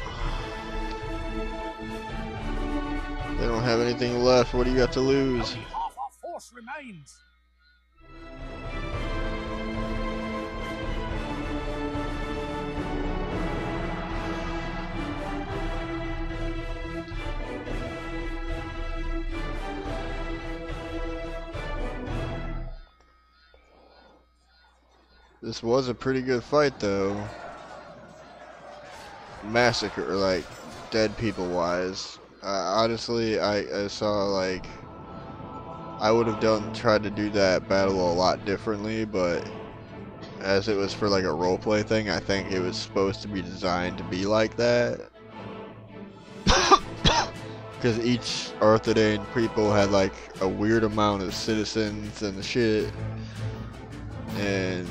They don't have anything left. What do you got to lose? Only half our force remains. This was a pretty good fight, though. Massacre, like, dead people wise. Honestly, I saw, like, I would have tried to do that battle a lot differently, but as it was for like a roleplay thing, I think it was supposed to be designed to be like that. because each Arthadane people had like a weird amount of citizens and shit, and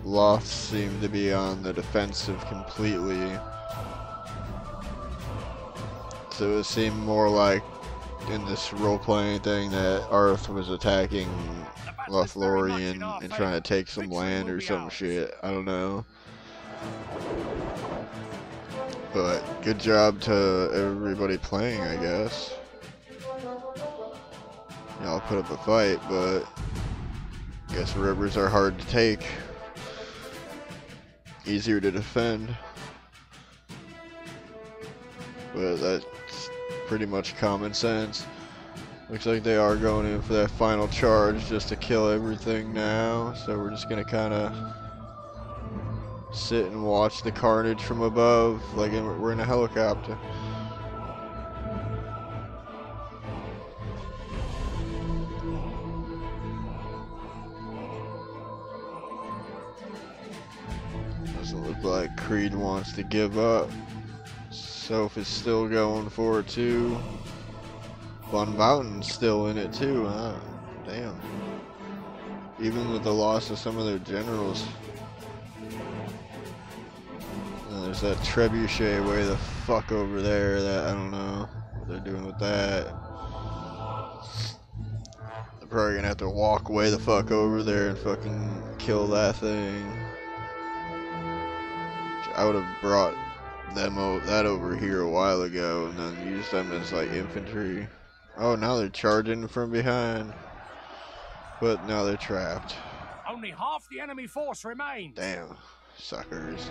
Loth seemed to be on the defensive completely. So it seemed more like in this role-playing thing that Arth was attacking Lothlorien and trying to take some land or some shit. I don't know. But good job to everybody playing, I guess. Y'all put up a fight, but I guess rivers are hard to take. Easier to defend. But that's pretty much common sense. Looks like they are going in for that final charge just to kill everything now. So we're just gonna kind of sit and watch the carnage from above, like we're in a helicopter. Doesn't look like Creed wants to give up. Soph is still going for it too. Von Bouten's still in it too, huh? Damn. Even with the loss of some of their generals. And there's that trebuchet way the fuck over there that I don't know what they're doing with that. They're probably gonna have to walk way the fuck over there and fucking kill that thing. I would have brought them that over here a while ago and then used them as like infantry. Oh, now they're charging from behind. But now they're trapped. Only half the enemy force remains. Damn, suckers.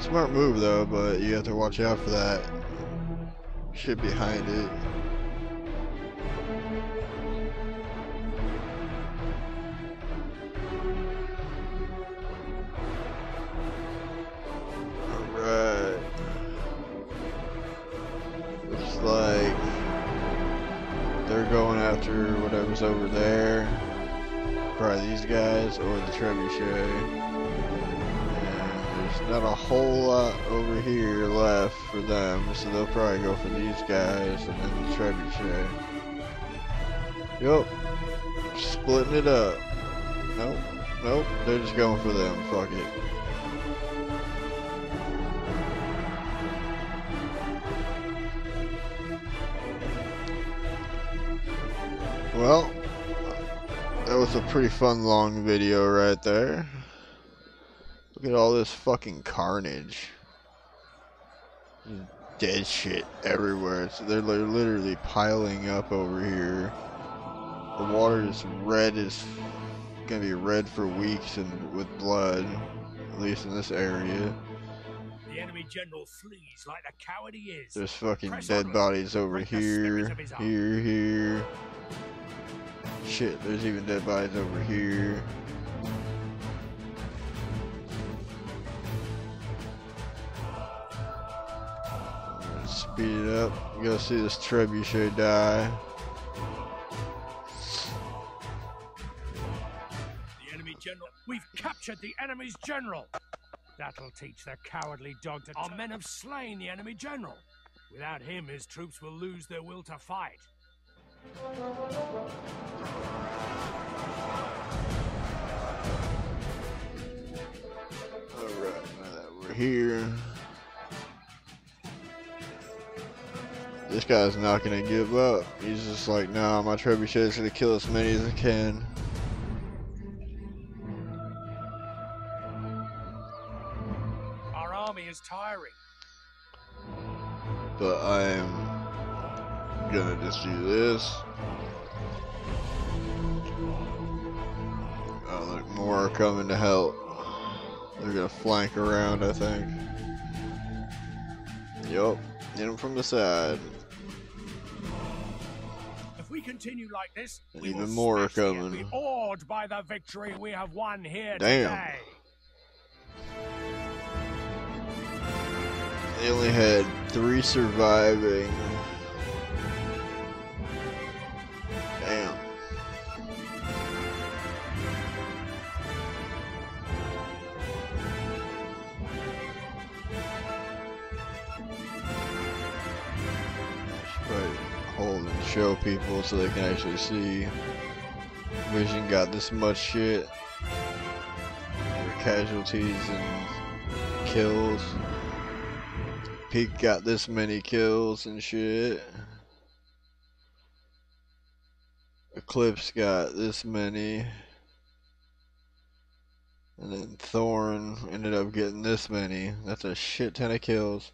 Smart move though, but you have to watch out for that shit behind it. Alright. Looks like they're going after whatever's over there. Probably these guys or the trebuchet. There's not a whole lot over here left for them, so they'll probably go for these guys and then the trebuchet. Yup. Splitting it up. Nope. Nope. They're just going for them. Fuck it. Well, that was a pretty fun long video right there. Look at all this fucking carnage. Dead shit everywhere. So they're literally piling up over here. The water is red, is gonna be red for weeks and with blood, at least in this area. The enemy general flees like the coward he is. There's fucking dead bodies over here, here. Shit, there's even dead bodies over here. Speed it up. You gotta see this trebuchet die. The enemy general. We've captured the enemy's general. That'll teach the cowardly dog to. Our men have slain the enemy general. Without him, his troops will lose their will to fight. Alright, now that we're here. This guy's not gonna give up. He's just like, nah, my trebuchet's gonna kill as many as I can. Our army is tiring. But I am gonna just do this. Oh, look, more are coming to help. They're gonna flank around, I think. Yup, hit them from the side. If we continue like this, And we even will more are smash the coming. enemy, awed by the victory we have won here Damn. today. They only had 3 surviving. Damn. show people so they can actually see. Vision got this much shit. Casualties and kills. Peak got this many kills and shit. Eclipse got this many. And then Thorn ended up getting this many. That's a shit ton of kills.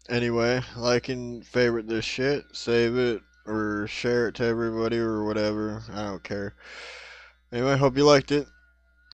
Anyway, like and favorite this shit. Save it or share it to everybody or whatever. I don't care. Anyway, hope you liked it.